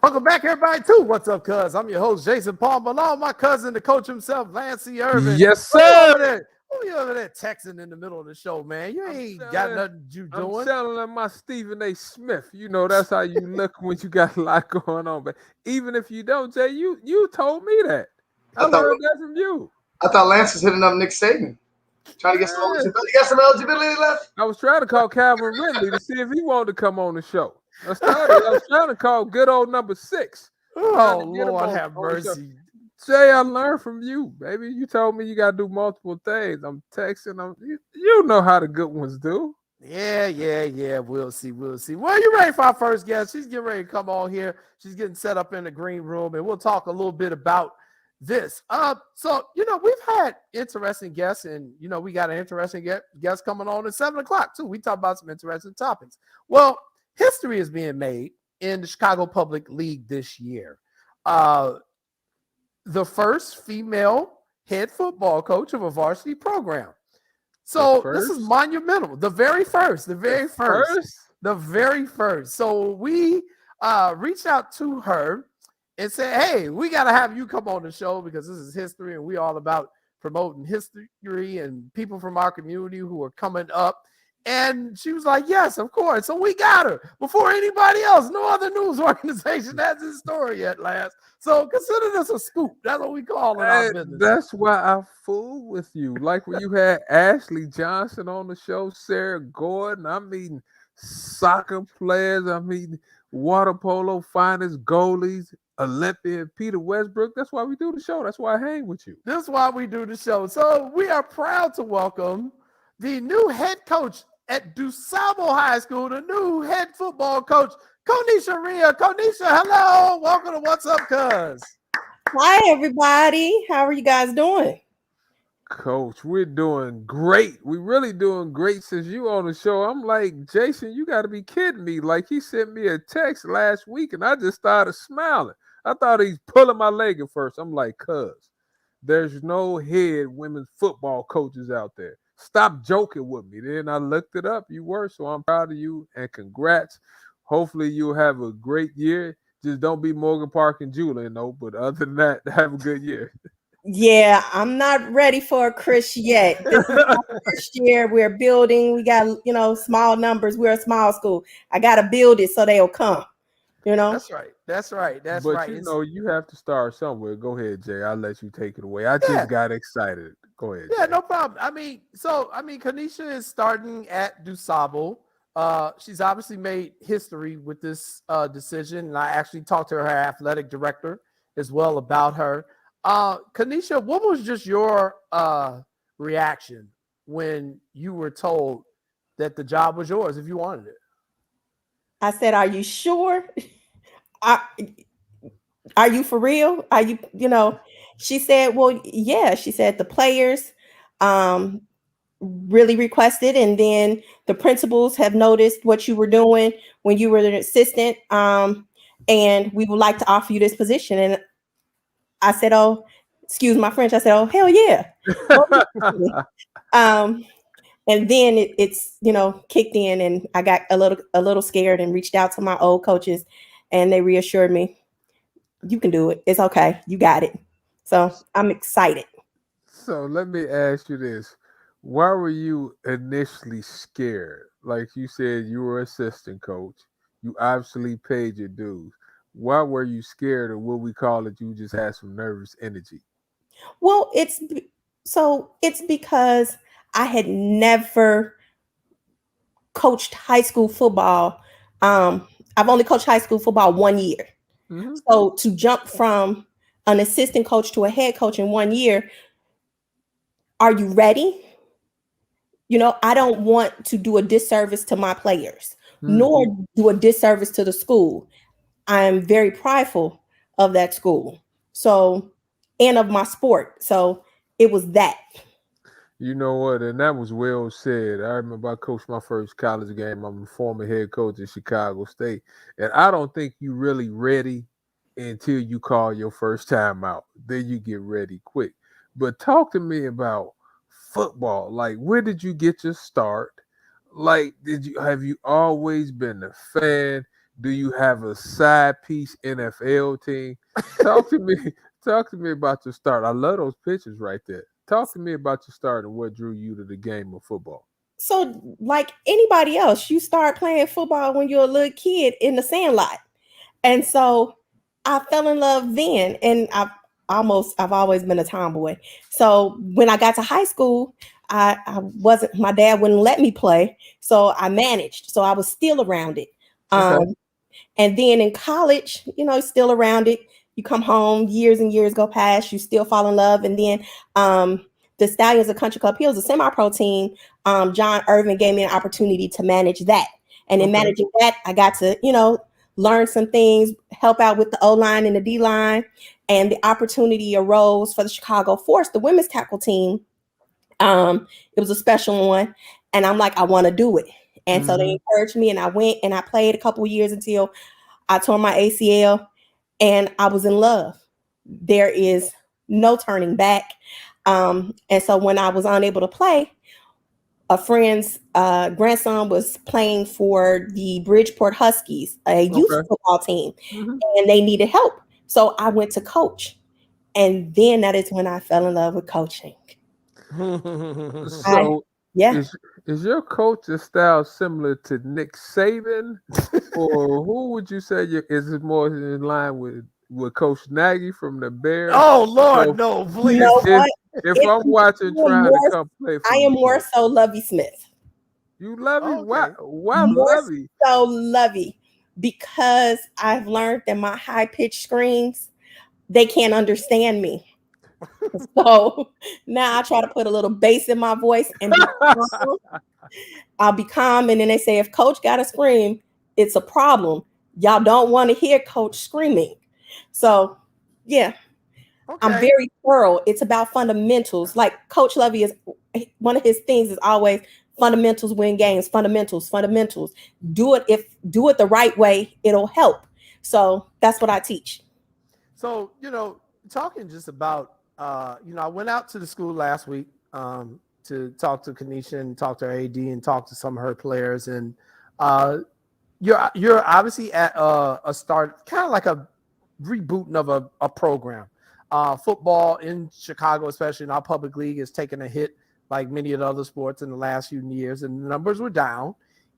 Welcome back, everybody, to What's Up, Cuz. I'm your host, Jason Palmer, along with my cousin, the coach himself, Lancey Irvin. Yes, sir. Who you over there texting in the middle of the show, man? You ain't got nothing you doing. I'm sounding like my Stephen A. Smith. You know, that's how you look when you got a lot going on. But even if you don't, Jay, you told me that. I learned that from you. I thought Lance was hitting up Nick Saban. Trying to get some eligibility. You got some eligibility left? I was trying to call Calvin Ridley to see if he wanted to come on the show. I was trying to call good old number 6. Oh, Lord have mercy. Jay, I learned from you, baby. You told me you got to do multiple things. I'm texting. You know how the good ones do. Yeah. We'll see. Well, you ready for our first guest? She's getting ready to come on here. She's getting set up in the green room, and we'll talk a little bit about this. So, we've had interesting guests, and, we got an interesting guest coming on at 7 o'clock, too. We talk about some interesting topics. Well, history is being made in the Chicago Public League this year. The first female head football coach of a varsity program. So this is monumental. The very first. So we reached out to her and said, hey, we got to have you come on the show because this is history and we all about promoting history and people from our community who are coming up. And she was like, yes, of course. So we got her before anybody else. No other news organization has this story yet, last. So consider this a scoop. That's what we call it. Our business. That's why I fool with you. Like when you had Ashley Johnson on the show, Sarah Gordon. I'm meeting soccer players. I'm meeting water polo finest goalies, Olympian Peter Westbrook. That's why we do the show. That's why I hang with you. That's why we do the show. So we are proud to welcome the new head coach at DuSable High School, the new head football coach, Konisha Rhea. Konisha, hello. Welcome to What's Up, Cuz. Hi, everybody. How are you guys doing? Coach, we're doing great. We're really doing great since you on the show. I'm like, Jason, you got to be kidding me. Like, he sent me a text last week, and I just started smiling. I thought he's pulling my leg at first. I'm like, cuz, there's no head women's football coaches out there. Stop joking with me. Then I looked it up. You were, so I'm proud of you, and congrats. Hopefully you'll have a great year. Just don't be Morgan Park and Julian, though. But other than that, have a good year. Yeah, I'm not ready for a Chris yet. This is our first year. We're building. We got, small numbers. We're a small school. I got to build it so they'll come, That's right. But you have to start somewhere. Go ahead, Jay. I'll let you take it away. I just got excited. Go ahead. Yeah, Jay. no problem. Konisha is starting at DuSable. She's obviously made history with this decision, and I actually talked to her athletic director as well about her. Konisha, what was just your reaction when you were told that the job was yours if you wanted it? I said, are you sure? Are you for real? Are you, She said, well, yeah. She said the players really requested, and then the principals have noticed what you were doing when you were an assistant, and we would like to offer you this position. And I said, oh, excuse my French. I said, oh, hell yeah. And then it's kicked in, and I got a little scared and reached out to my old coaches, and they reassured me, you can do it. It's okay. You got it. So I'm excited. So let me ask you this. Why were you initially scared? Like you said, you were assistant coach. You obviously paid your dues. Why were you scared, or what we call it, you just had some nervous energy? Well, it's because I had never coached high school football. I've only coached high school football 1 year. Mm-hmm. So to jump from an assistant coach to a head coach in 1 year, are you ready? I don't want to do a disservice to my players, nor do a disservice to the school. I am very prideful of that school. So, and of my sport. So it was that. You know what? And that was well said. I remember I coached my first college game. I'm a former head coach at Chicago State. And I don't think you're really ready until you call your first time out. Then you get ready quick. But talk to me about football. Like, where did you get your start? Like, have you always been a fan? Do you have a side piece NFL team? Talk to me. Talk to me about your start. I love those pictures right there. Talk to me about your start and what drew you to the game of football. So, like anybody else, you start playing football when you're a little kid in the sandlot. And so I fell in love then. And I've always been a tomboy. So when I got to high school, my dad wouldn't let me play. So I managed. So I was still around it. Okay. And then in college, still around it. You come home, years and years go past, you still fall in love. And then the Stallions of Country Club Hills, a semi-pro team, John Irvin gave me an opportunity to manage that. And in managing that, I got to, learn some things, help out with the O-line and the D-line. And the opportunity arose for the Chicago Force, the women's tackle team. It was a special one. And I'm like, I want to do it. And so they encouraged me, and I went and I played a couple of years until I tore my ACL. And I was in love. There is no turning back. And so when I was unable to play, a friend's grandson was playing for the Bridgeport Huskies, a youth football team, and they needed help. So I went to coach. And then that is when I fell in love with coaching. So is your coaching style similar to Nick Saban? Or who would you say is it more in line with Coach Nagy from the Bears? Oh Lord, no, please. If I'm watching trying to come play for I am more so Lovey Smith. You Lovey? Why Lovey? So Lovey, because I've learned that my high-pitched screams, they can't understand me. So now I try to put a little bass in my voice and I'll be calm. And then they say, if coach got to scream, it's a problem. Y'all don't want to hear coach screaming. So yeah, I'm very thorough. It's about fundamentals. Like Coach Lovey is one of his things is always fundamentals win games, fundamentals. Do it the right way. It'll help. So that's what I teach. So, talking just about, I went out to the school last week to talk to Kanisha and talk to her AD and talk to some of her players. And you're obviously at a start, kind of like a rebooting of a program. Football in Chicago, especially in our public league, has taken a hit like many of the other sports in the last few years, and the numbers were down.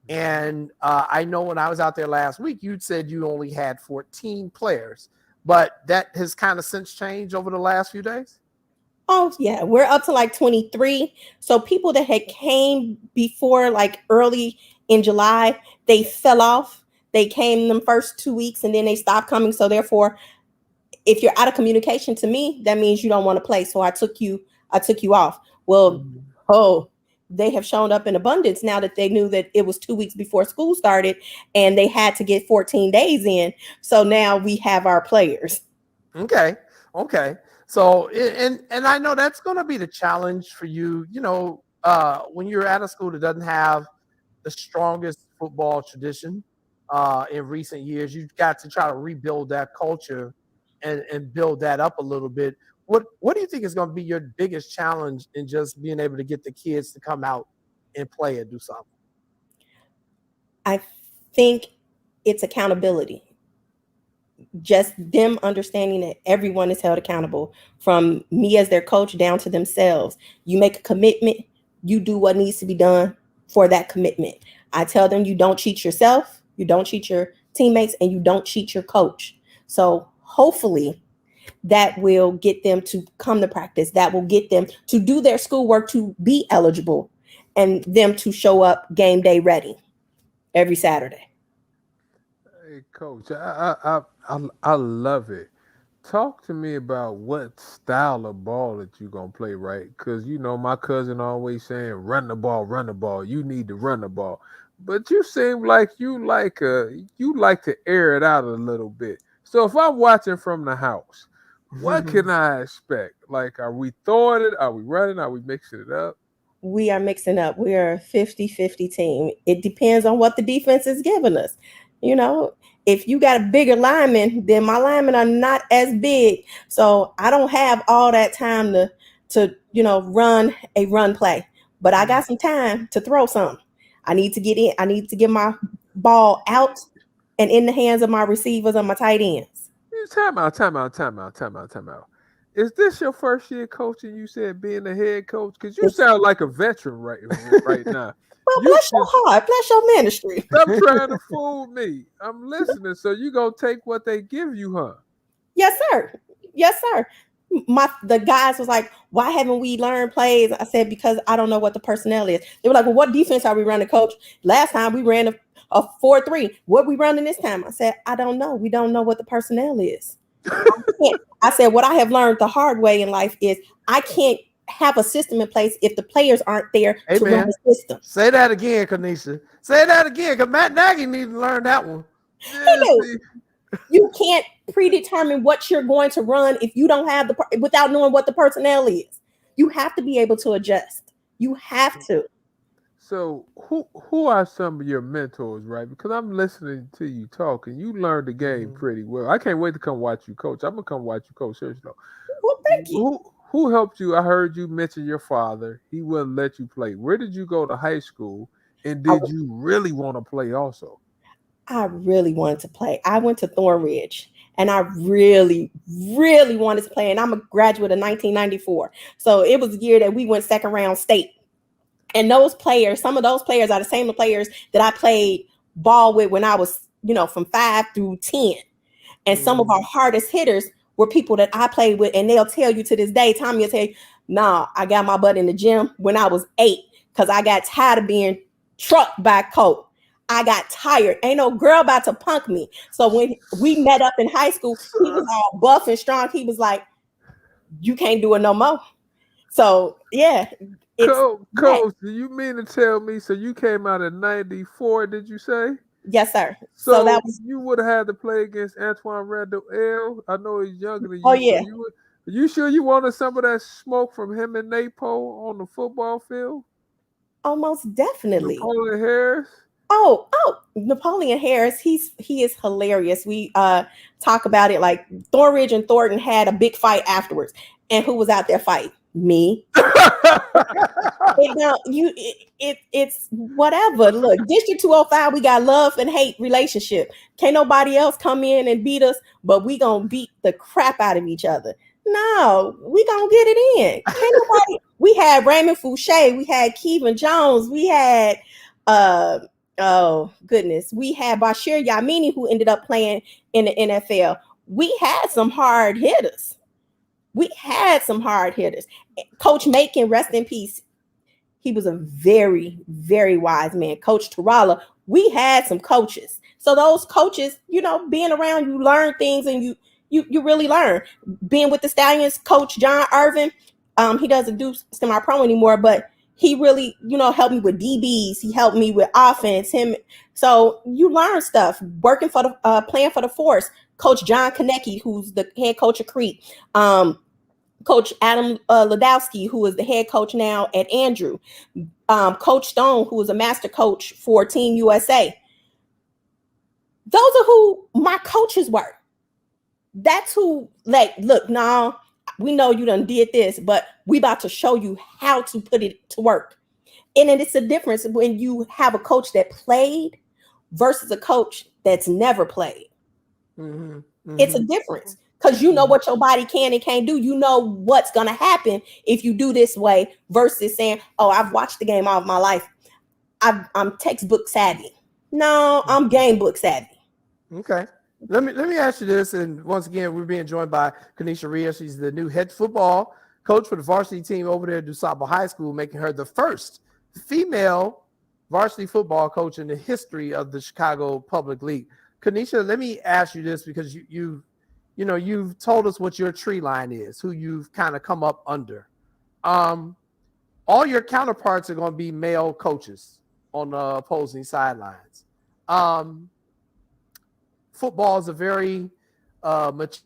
And I know when I was out there last week, you said you only had 14 players. But that has kind of since changed over the last few days? Oh, yeah. We're up to like 23. So people that had came before like early in July, they fell off. They came them first 2 weeks and then they stopped coming. So therefore, if you're out of communication to me, that means you don't want to play. So I took you off. Well, they have shown up in abundance now that they knew that it was 2 weeks before school started and they had to get 14 days in. So now we have our players. Okay. So, and I know that's going to be the challenge for you, when you're at a school that doesn't have the strongest football tradition in recent years. You've got to try to rebuild that culture and build that up a little bit. What do you think is going to be your biggest challenge in just being able to get the kids to come out and play and do something? I think it's accountability. Just them understanding that everyone is held accountable, from me as their coach down to themselves. You make a commitment, you do what needs to be done for that commitment. I tell them you don't cheat yourself, you don't cheat your teammates, and you don't cheat your coach. So hopefully that will get them to come to practice. That will get them to do their schoolwork, to be eligible, and them to show up game day ready every Saturday. Hey, Coach, I love it. Talk to me about what style of ball that you're going to play, right? Because, my cousin always saying, run the ball. You need to run the ball. But you seem like you like to air it out a little bit. So if I'm watching from the house, What can I expect? Like, are we throwing it? Are we running? Are we mixing it up? We are mixing up. We are a 50-50 team. It depends on what the defense is giving us. You know, if you got a bigger lineman, then my linemen are not as big. So I don't have all that time to run a run play. But I got some time to throw some. I need to get in. I need to get my ball out and in the hands of my receivers and my tight ends. Time out. Is this your first year coaching? You said being a head coach? Because you sound like a veteran right now. Well, bless your heart. Bless your ministry. Stop trying to fool me. I'm listening. So you going to take what they give you, huh? Yes, sir. Yes, sir. The guys was like, why haven't we learned plays? I said, because I don't know what the personnel is. They were like, well, what defense are we running, coach? Last time we ran a 4-3. What we running this time? I said, I don't know. We don't know what the personnel is. I said, what I have learned the hard way in life is I can't have a system in place if the players aren't there to run the system. Say that again, Kanisha. Say that again, because Matt Nagy needs to learn that one. You can't predetermine what you're going to run if you don't have without knowing what the personnel is. You have to be able to adjust. You have to. So who are some of your mentors, right? Because I'm listening to you talk, and you learned the game pretty well. I can't wait to come watch you coach. I'm gonna come watch you coach. Seriously. Well, thank you. Who helped you? I heard you mention your father. He wouldn't let you play. Where did you go to high school? And did you really want to play also? I really wanted to play. I went to Thornridge, and I really, really wanted to play. And I'm a graduate of 1994. So it was the year that we went second round state. And those players, some of those players are the same players that I played ball with when I was, from 5 through 10. And some of our hardest hitters were people that I played with. And they'll tell you to this day, Tommy will tell you, nah, I got my butt in the gym when I was 8 because I got tired of being trucked by Colt. I got tired. Ain't no girl about to punk me. So when we met up in high school, he was all buff and strong. He was like, you can't do it no more. So, yeah. Coach, do you mean to tell me, so you came out in 94, did you say? Yes, sir. So that was, you would have had to play against Antoine Randall L. I know he's younger than you. Oh, yeah. So you sure you wanted some of that smoke from him and Napo on the football field? Almost definitely. Napoleon Harris? Oh, Napoleon Harris. He is hilarious. We talk about it like Thornridge and Thornton had a big fight afterwards. And who was out there fighting? Me. It's whatever. Look, District 205, we got love and hate relationship. Can't nobody else come in and beat us, but we gonna beat the crap out of each other. No, we gonna get it in. Can't nobody. We had Raymond Fouché, we had Kevin Jones, we had oh goodness, we had Bashir Yamini, who ended up playing in the NFL. We had some hard hitters. Coach Macon, rest in peace. He was a very, very wise man. Coach Tarala, we had some coaches. So those coaches, being around, you learn things and you really learn. Being with the Stallions, Coach John Irvin, he doesn't do semi-pro anymore, but he really, helped me with DBs. He helped me with offense. So you learn stuff. Working for the playing for the Force. Coach John Konecki, who's the head coach of Crete. Coach Adam Ladowski, who is the head coach now at Andrew. Coach Stone, who is a master coach for Team USA. Those are who my coaches were. That's who, look, now we know you done did this, but we about to show you how to put it to work. And then it's a difference when you have a coach that played versus a coach that's never played. Mm-hmm. Mm-hmm. It's a difference. Because you know what your body can and can't do. You know what's going to happen if you do this way versus saying, oh, I've watched the game all of my life. I'm textbook savvy. No, I'm game book savvy. Okay. Let me ask you this. And once again, we're being joined by Kanisha Rhea. She's the new head football coach for the varsity team over there at DuSable High School, making her the first female varsity football coach in the history of the Chicago Public League. Kanisha, let me ask you this because you've told us what your tree line is, who you've kind of come up under. All your counterparts are going to be male coaches on the opposing sidelines. Football is a very mature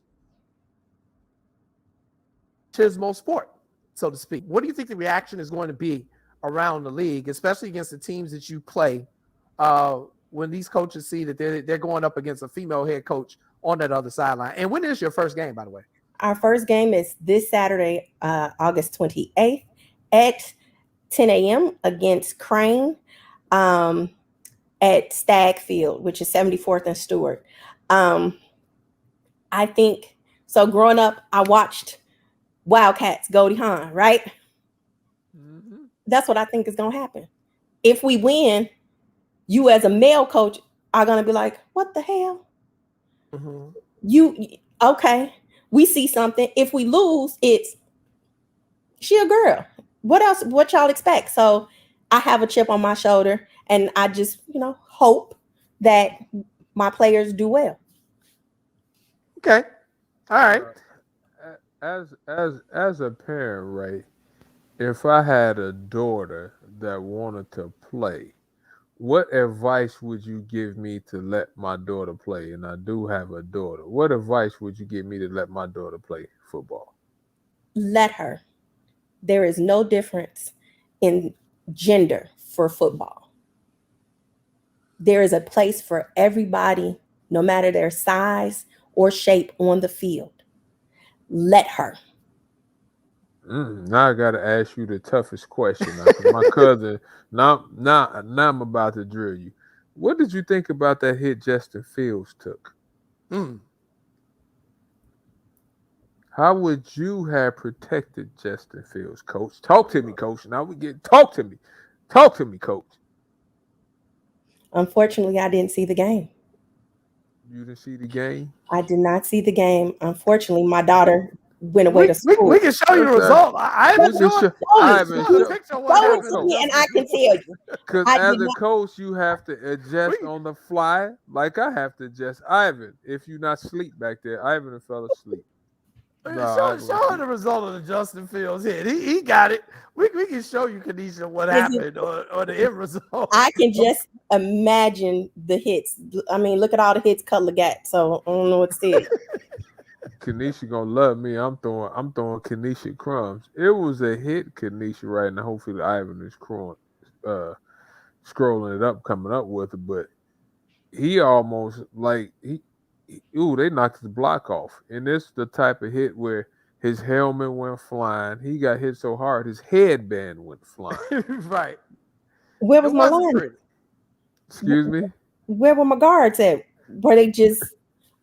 machismo sport, so to speak. What do you think the reaction is going to be around the league, especially against the teams that you play, when these coaches see that they're going up against a female head coach on that other sideline? And when is your first game, by the way? Our first game is this Saturday, August 28th at 10 a.m. against Crane at Stagg Field, which is 74th and Stewart. I think, so growing up, I watched Wildcats, Goldie Hawn, right? Mm-hmm. That's what I think is going to happen. If we win, you as a male coach are going to be like, what the hell? Mm-hmm. Okay, we see something. If we lose, it's, she a girl. What else? What y'all expect? So I have a chip on my shoulder, and I just, hope that my players do well. Okay. All right. As a parent, right? If I had a daughter that wanted to play, what advice would you give me to let my daughter play? And I do have a daughter. What advice would you give me to let my daughter play football? Let her. There is no difference in gender for football. There is a place for everybody, no matter their size or shape on the field. Let her. Now I gotta ask you the toughest question. My cousin, now I'm about to drill you. What did you think about that hit Justin Fields took? How would you have protected Justin Fields, Coach? Talk to me, Coach. Now talk to me. Talk to me, Coach. Unfortunately, I didn't see the game. You didn't see the game? I did not see the game. Unfortunately, my daughter went away to school. We can show you the result. I haven't shown you a picture of what happened. And I can tell you. Because as a coach, you have to adjust on the fly, like I have to adjust. Ivan, if you not asleep back there, Ivan fell asleep. Show her the result of the Justin Fields hit. He got it. We can show you, Kanisha, what happened or the end result. I can just imagine the hits. I mean, look at all the hits Cutler got. So I don't know what to say. Kanisha gonna love me. I'm throwing Kanisha crumbs. It was a hit, Kanisha, right now. Hopefully Ivan is scrolling it up, coming up with it, but he almost they knocked his block off. And this is the type of hit where his helmet went flying. He got hit so hard, his headband went flying. Right. Where was my line? Excuse me? Where were my guards at? Were they just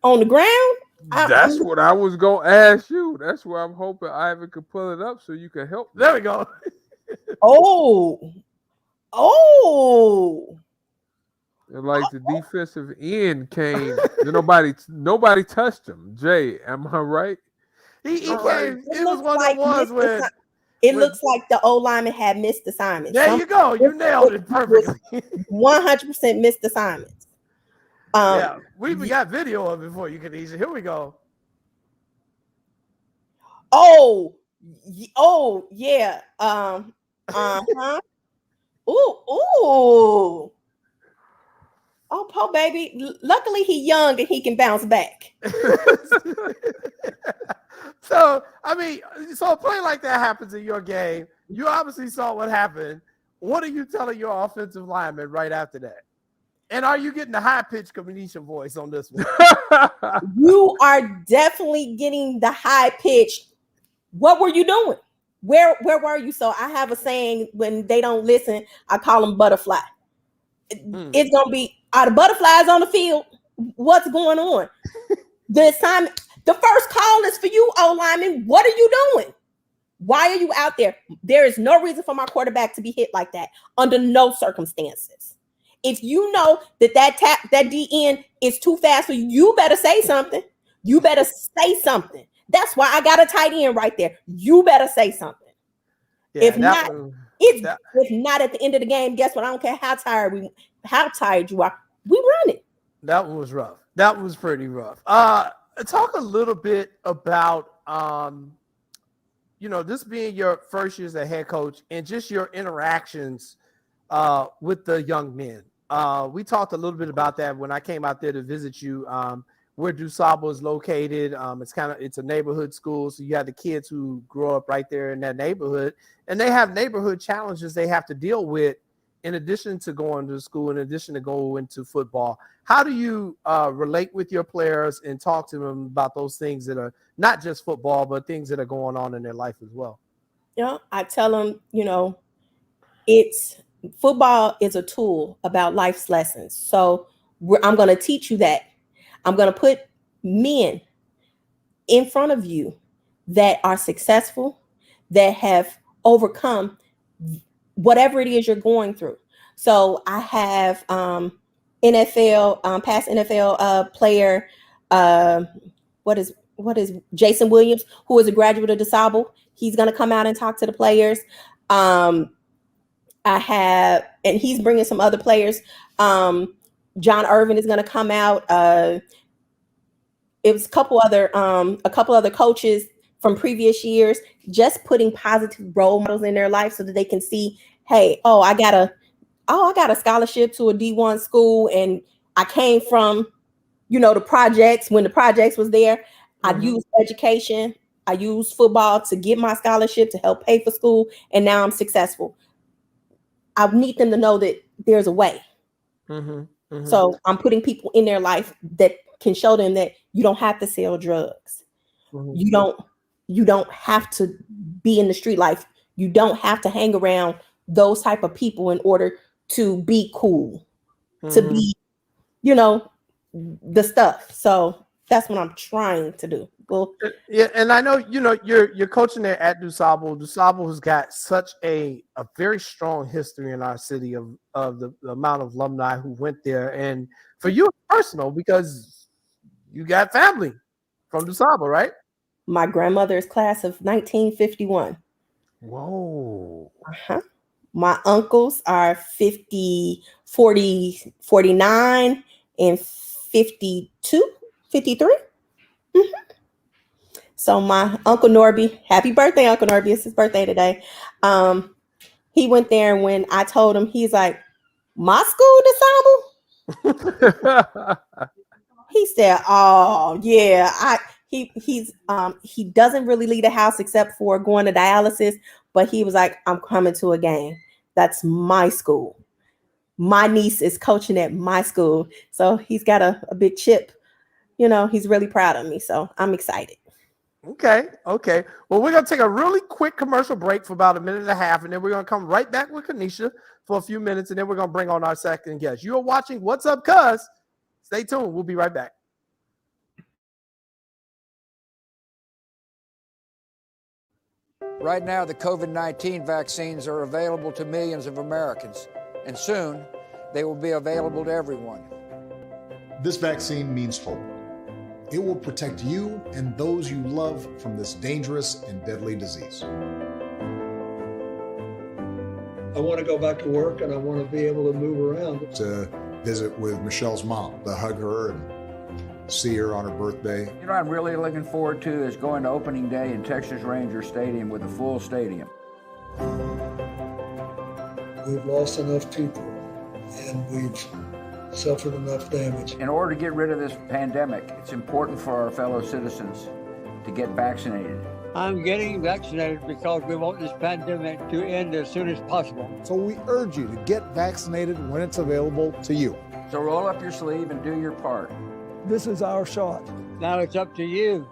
on the ground? That's what I was going to ask you. That's where I'm hoping Ivan could pull it up so you can help me. There we go. Oh. And like the defensive end came, nobody touched him. Jay, am I right? He came. It was one of the ones where it looks like the O lineman had missed assignments. There you go. You nailed it perfectly. 100% missed assignments. Yeah, we got video of it for you, Kanisha. Here we go. Oh yeah. Ooh. Oh, poor baby. Luckily, he young and he can bounce back. So a play like that happens in your game. You obviously saw what happened. What are you telling your offensive lineman right after that? And are you getting the high-pitched Kanisha voice on this one? You are definitely getting the high-pitched. What were you doing? Where were you? So I have a saying, when they don't listen, I call them butterfly. It's going to be, are the butterflies on the field? What's going on? The assignment, the first call is for you, O-lineman. What are you doing? Why are you out there? There is no reason for my quarterback to be hit like that under no circumstances. If you know that DN is too fast for you, you better say something. You better say something. That's why I got a tight end right there. You better say something. Yeah, if not at the end of the game, guess what? I don't care how tired you are. We run it. That one was rough. That was pretty rough. Talk a little bit about this being your first year as a head coach and just your interactions with the young men. We talked a little bit about that when I came out there to visit you where DuSable is located. It's a neighborhood school, so you have the kids who grow up right there in that neighborhood, and they have neighborhood challenges they have to deal with in addition to going to school, in addition to going to football. How do you relate with your players and talk to them about those things that are not just football, but things that are going on in their life as well? Yeah, I tell them, football is a tool about life's lessons. So I'm going to teach you that. I'm going to put men in front of you that are successful, that have overcome whatever it is you're going through. So I have NFL, past NFL player, what is Jason Williams, who is a graduate of DuSable. He's going to come out and talk to the players. And he's bringing some other players. John Irvin is going to come out. It was a couple other coaches from previous years, just putting positive role models in their life so that they can see, hey, I got a scholarship to a D1 school, and I came from, the projects when the projects was there. I used education. I used football to get my scholarship to help pay for school, and now I'm successful. I need them to know that there's a way. So I'm putting people in their life that can show them that you don't have to sell drugs. You don't have to be in the street life. You don't have to hang around those type of people in order to be cool, to be, the stuff. So that's what I'm trying to do. Well, yeah, and I know you're coaching there at DuSable. DuSable has got such a very strong history in our city of the amount of alumni who went there, and for you personal, because you got family from DuSable, right? My grandmother's class of 1951. Whoa. My uncles are 50, 40, 49, and 52, 53. So my Uncle Norby, happy birthday, Uncle Norby. It's his birthday today. He went there, and when I told him, he's like, my school DuSable? He said, oh, yeah. He doesn't really leave the house except for going to dialysis, but he was like, I'm coming to a game. That's my school. My niece is coaching at my school. So he's got a big chip. He's really proud of me. So I'm excited. Okay. Well, we're going to take a really quick commercial break for about a minute and a half, and then we're going to come right back with Kanisha for a few minutes, and then we're going to bring on our second guest. You are watching What's Up, Cuz? Stay tuned. We'll be right back. Right now, the COVID-19 vaccines are available to millions of Americans, and soon they will be available to everyone. This vaccine means hope. It will protect you and those you love from this dangerous and deadly disease. I want to go back to work, and I want to be able to move around. To visit with Michelle's mom, to hug her and see her on her birthday. You know what I'm really looking forward to is going to opening day in Texas Ranger Stadium with a full stadium. We've lost enough people, and we've suffered enough damage. In order to get rid of this pandemic, it's important for our fellow citizens to get vaccinated. I'm getting vaccinated because we want this pandemic to end as soon as possible. So we urge you to get vaccinated when it's available to you. So roll up your sleeve and do your part. This is our shot. Now it's up to you.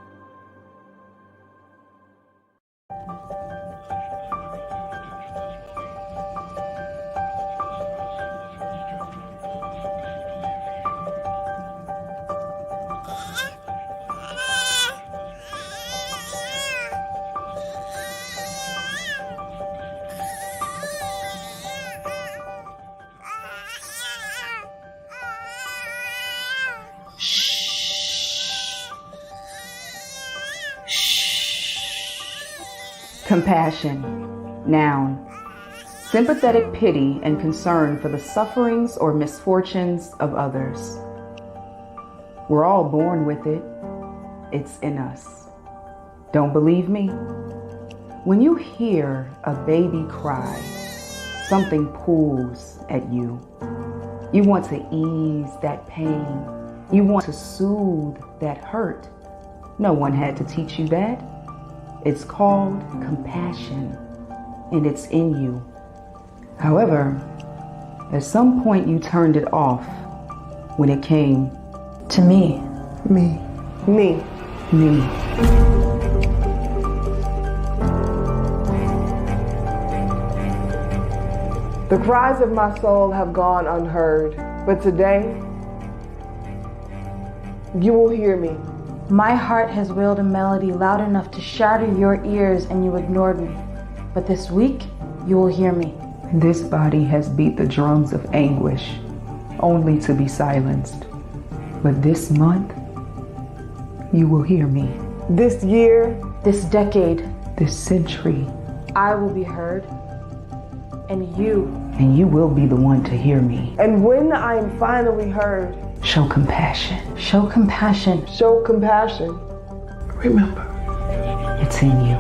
Compassion, noun. Sympathetic pity and concern for the sufferings or misfortunes of others. We're all born with it. It's in us. Don't believe me? When you hear a baby cry, something pulls at you. You want to ease that pain You want to soothe that hurt. No one had to teach you that. It's called compassion, and it's in you. However, at some point you turned it off when it came to me. Me. The cries of my soul have gone unheard, but today, you will hear me. My heart has wailed a melody loud enough to shatter your ears, and you ignored me. But this week, you will hear me. This body has beat the drums of anguish, only to be silenced. But this month, you will hear me. This year, this decade, this century, I will be heard. And you will be the one to hear me. And when I am finally heard, show compassion. Show compassion. Show compassion. Remember, it's in you.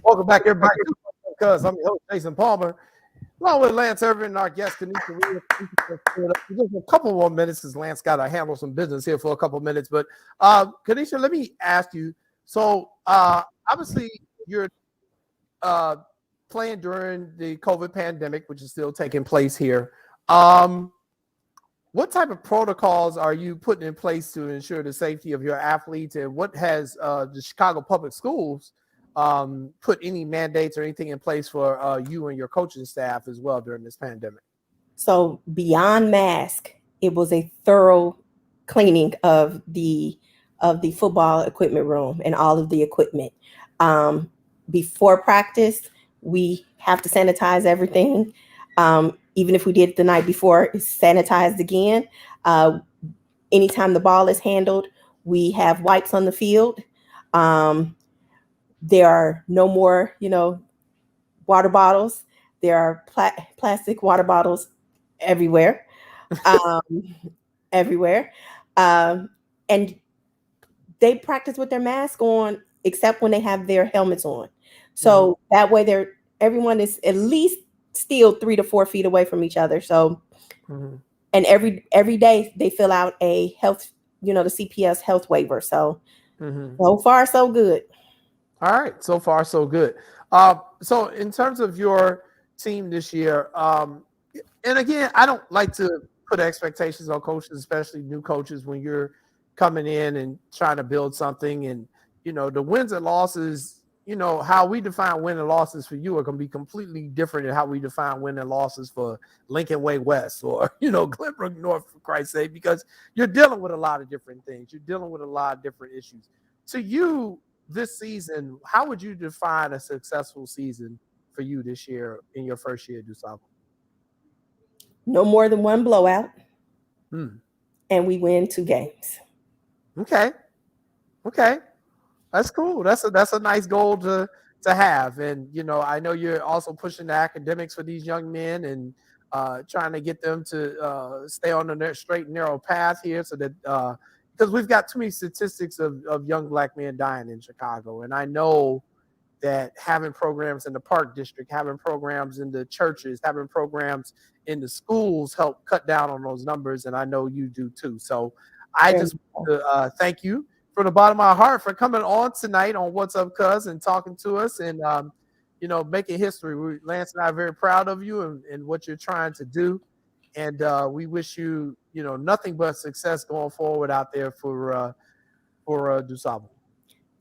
Welcome back, everybody. Because I'm your host, Jason Palmer, along with Lance Irvin and our guest, Kanisha. Just a couple more minutes because Lance got to handle some business here for a couple minutes. But Kanisha, let me ask you. So obviously, you're playing during the COVID pandemic, which is still taking place here. What type of protocols are you putting in place to ensure the safety of your athletes, and what has the Chicago Public Schools put any mandates or anything in place for you and your coaching staff as well during this pandemic? So beyond mask, it was a thorough cleaning of the football equipment room and all of the equipment. Before practice, we have to sanitize everything. Even if we did it the night before, it's sanitized again. Anytime the ball is handled, we have wipes on the field. There are no more, water bottles. There are plastic water bottles everywhere, everywhere. And they practice with their mask on, except when they have their helmets on. So that way everyone is at least still 3 to 4 feet away from each other. So, and every day they fill out a health, the CPS health waiver. So, so far, so good. All right. So far, so good. So in terms of your team this year, and again, I don't like to put expectations on coaches, especially new coaches, when you're coming in and trying to build something. And, the wins and losses, how we define win and losses for you are going to be completely different than how we define win and losses for Lincoln Way West or, Glenbrook North, for Christ's sake, because you're dealing with a lot of different things. You're dealing with a lot of different issues. To you, this season, how would you define a successful season for you this year in your first year at DuSable? No more than one blowout, and we win 2 games. Okay, that's cool. That's a nice goal to have. And I know you're also pushing the academics for these young men and trying to get them to stay on the straight and narrow path here, so that because we've got too many statistics of young Black men dying in Chicago. And I know that having programs in the Park District, having programs in the churches, having programs in the schools help cut down on those numbers. And I know you do too. So I just want to thank you from the bottom of my heart for coming on tonight on What's Up, Cuz, and talking to us and, making history. Lance and I are very proud of you and what you're trying to do. And we wish you, nothing but success going forward out there for DuSable.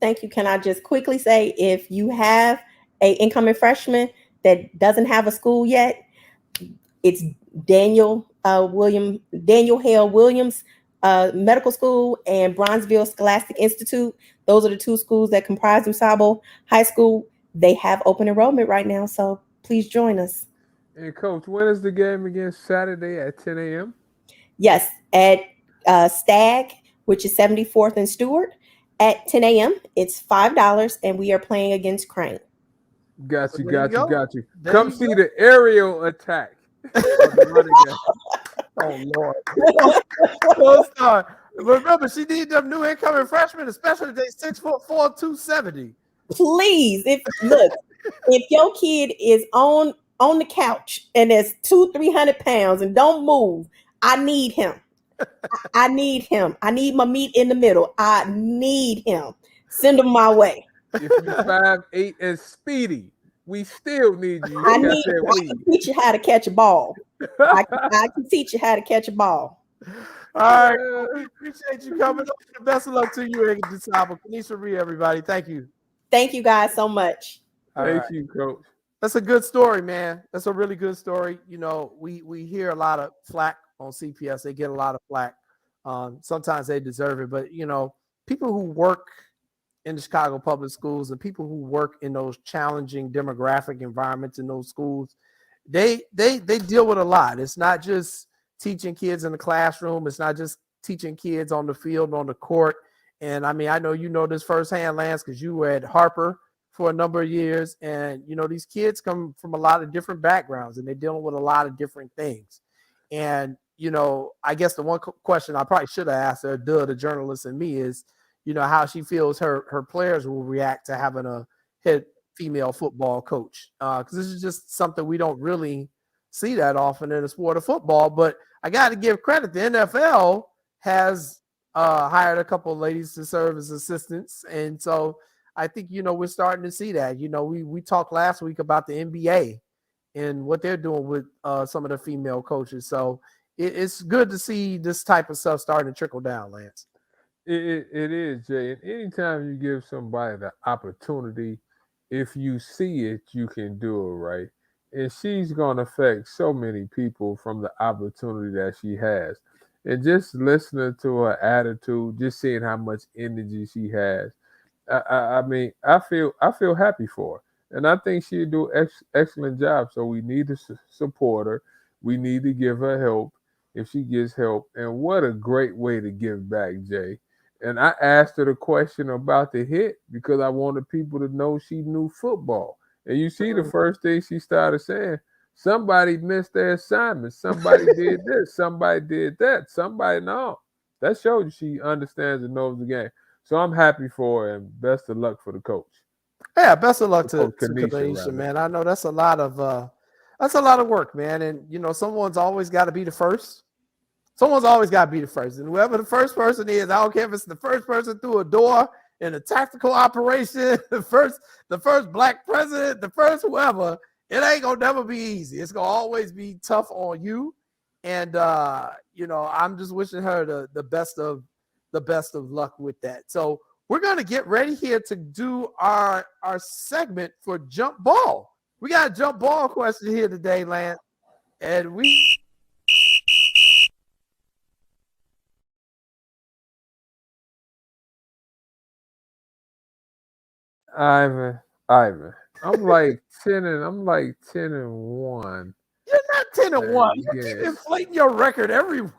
Thank you. Can I just quickly say, if you have an incoming freshman that doesn't have a school yet, it's Daniel Hale Williams Medical School and Bronzeville Scholastic Institute. Those are the 2 schools that comprise DuSable High School. They have open enrollment right now, so please join us. And Coach, when is the game again? Saturday at 10 a.m.? Yes, at Stagg, which is 74th and Stewart. at 10 a.m. It's $5, and we are playing against Crane. Got you. There you go. Come see the aerial attack. Oh, Lord. Full star. Remember, she needs them new incoming freshmen, especially if they 6'4", 270. Please, if your kid is on the couch and is 200-300 pounds and don't move, I need him. I need him. I need my meat in the middle. I need him. Send him my way. If you're 5'8" and speedy, we still need you. I can teach you how to catch a ball. I can teach you how to catch a ball. All right. We appreciate you coming on. Best of luck to you and Disciple. Kanisha Ree, everybody. Thank you. Thank you guys so much. Thank you, Coach. That's a good story, man. That's a really good story. You know, we hear a lot of flack on CPS. They get a lot of flack. Sometimes they deserve it. But, you know, people who work in the Chicago public schools and people who work in those challenging demographic environments in those schools, they deal with a lot. It's not just teaching kids in the classroom. It's not just teaching kids on the field, on the court. And I mean, I know you know this firsthand, Lance, because you were at Harper for a number of years. And, you know, these kids come from a lot of different backgrounds and they're dealing with a lot of different things. And, you know, I guess the one question I probably should have asked her, the journalist in me, is, you know, how she feels her players will react to having a head female football coach. Because this is just something we don't really see that often in the sport of football. But I got to give credit. The NFL has hired a couple of ladies to serve as assistants. And so I think, you know, we're starting to see that. You know, we talked last week about the NBA and what they're doing with some of the female coaches. So it's good to see this type of stuff starting to trickle down, Lance. It is, Jay. And anytime you give somebody the opportunity, if you see it, you can do it, right? And she's going to affect so many people from the opportunity that she has. And just listening to her attitude, just seeing how much energy she has, I mean, I feel happy for her. And I think she'll do an excellent job. So we need to support her. We need to give her help if she gets help. And what a great way to give back, Jay. And I asked her the question about the hit because I wanted people to know she knew football. And you see the first thing she started saying, somebody missed their assignment. Somebody did this. Somebody did that. Somebody, no. That shows you she understands and knows the game. So I'm happy for her and best of luck for the coach. Yeah, best of luck to Kanisha, man. I know that's a lot of work, man. And, you know, someone's always got to be the first. Someone's always got to be the first. And whoever the first person is, I don't care if it's the first person through a door in a tactical operation, the first black president, the first whoever, it ain't going to never be easy. It's going to always be tough on you. And, you know, I'm just wishing her the best of luck with that. So we're going to get ready here to do our segment for jump ball. We got a jump ball question here today, Lance. And Ivan, I'm like 10 and 1. You're not 10-1. You keep inflating your record every week.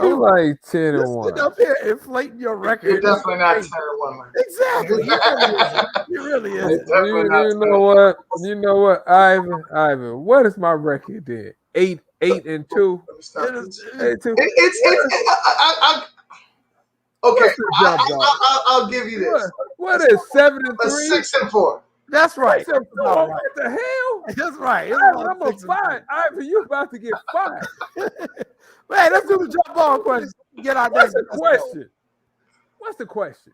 I'm like 10-1. Sitting up here inflating your record. You're definitely not 10-1. Exactly. You really is. You know what, Ivan? What is my record then? 8-2. Okay, I'll give you this. What is 7-3? 6-4. That's right. What the hell? That's right. I'm a fired. Ivan, you about to get fired. Man, let's do the jump ball question. Get out there. What's the question?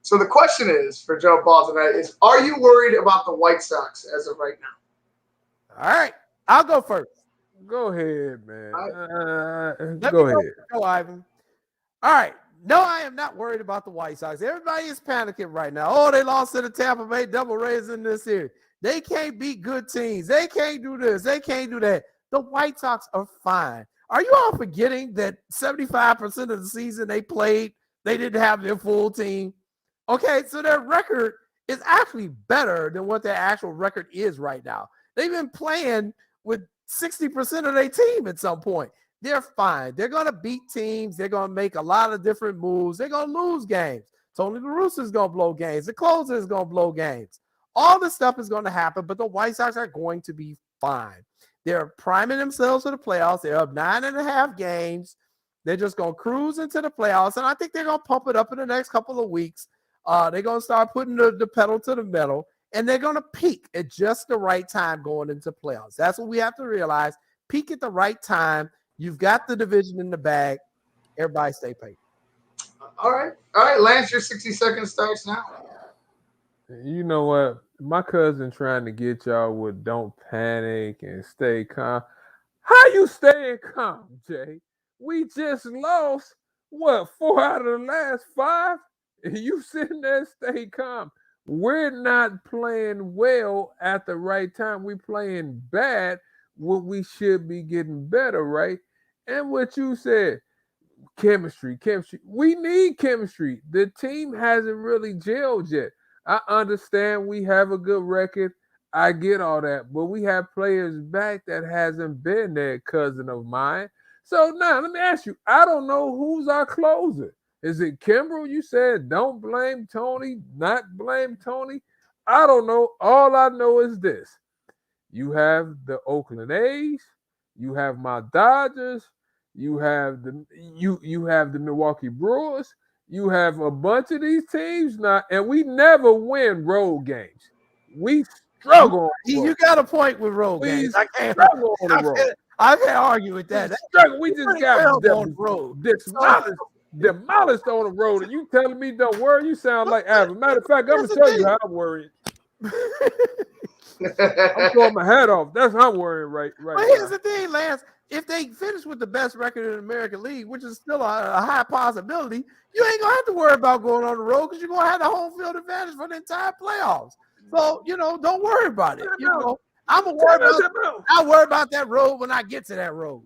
So the question is for jump ball tonight is: are you worried about the White Sox as of right now? All right, I'll go first. Go ahead, man. Go ahead. Go, Ivan. All right. No, I am not worried about the White Sox. Everybody is panicking right now. Oh, they lost to the Tampa Bay Devil Rays in this series. They can't beat good teams. They can't do this. They can't do that. The White Sox are fine. Are you all forgetting that 75% of the season they played, they didn't have their full team? Okay, so their record is actually better than what their actual record is right now. They've been playing with 60% of their team at some point. they're fine. They're going to beat teams. They're going to make a lot of different moves. They're going to lose games. Tony La Russa's going to blow games. The closer is going to blow games. All this stuff is going to happen, but the White Sox are going to be fine. They're priming themselves for the playoffs. They're up 9.5 games. They're just going to cruise into the playoffs, and I think they're going to pump it up in the next couple of weeks. They're going to start putting the pedal to the metal, and they're going to peak at just the right time going into playoffs. That's what we have to realize. Peak at the right time. You've got the division in the bag. Everybody stay patient. All right, Lance, your 60 seconds starts now. You know what? My cousin trying to get y'all with don't panic and stay calm. How you staying calm, Jay? We just lost, 4 out of the last 5? And you sitting there stay calm. We're not playing well at the right time. We're playing bad when we should be getting better, right? And what you said, chemistry. We need chemistry. The team hasn't really gelled yet. I understand we have a good record. I get all that. But we have players back that hasn't been there, cousin of mine. So now, let me ask you, I don't know who's our closer. Is it Kimbrel? You said don't blame Tony, not blame Tony. I don't know. All I know is this. You have the Oakland A's. You have my Dodgers. You have the Milwaukee Brewers. You have a bunch of these teams now, and we never win road games. We struggle. You got a point with road games. I can't argue with that. We just got demolished on the road, and you telling me don't worry? You sound like Irvin. Matter of fact, I'm gonna tell you how I'm worried. I'm throwing my hat off. That's how I'm worrying right But now. here's the thing, Lance. If they finish with the best record in the American League, which is still a high possibility, you ain't gonna have to worry about going on the road because you're gonna have the home field advantage for the entire playoffs. So don't worry about it. I'll worry about that road when I get to that road.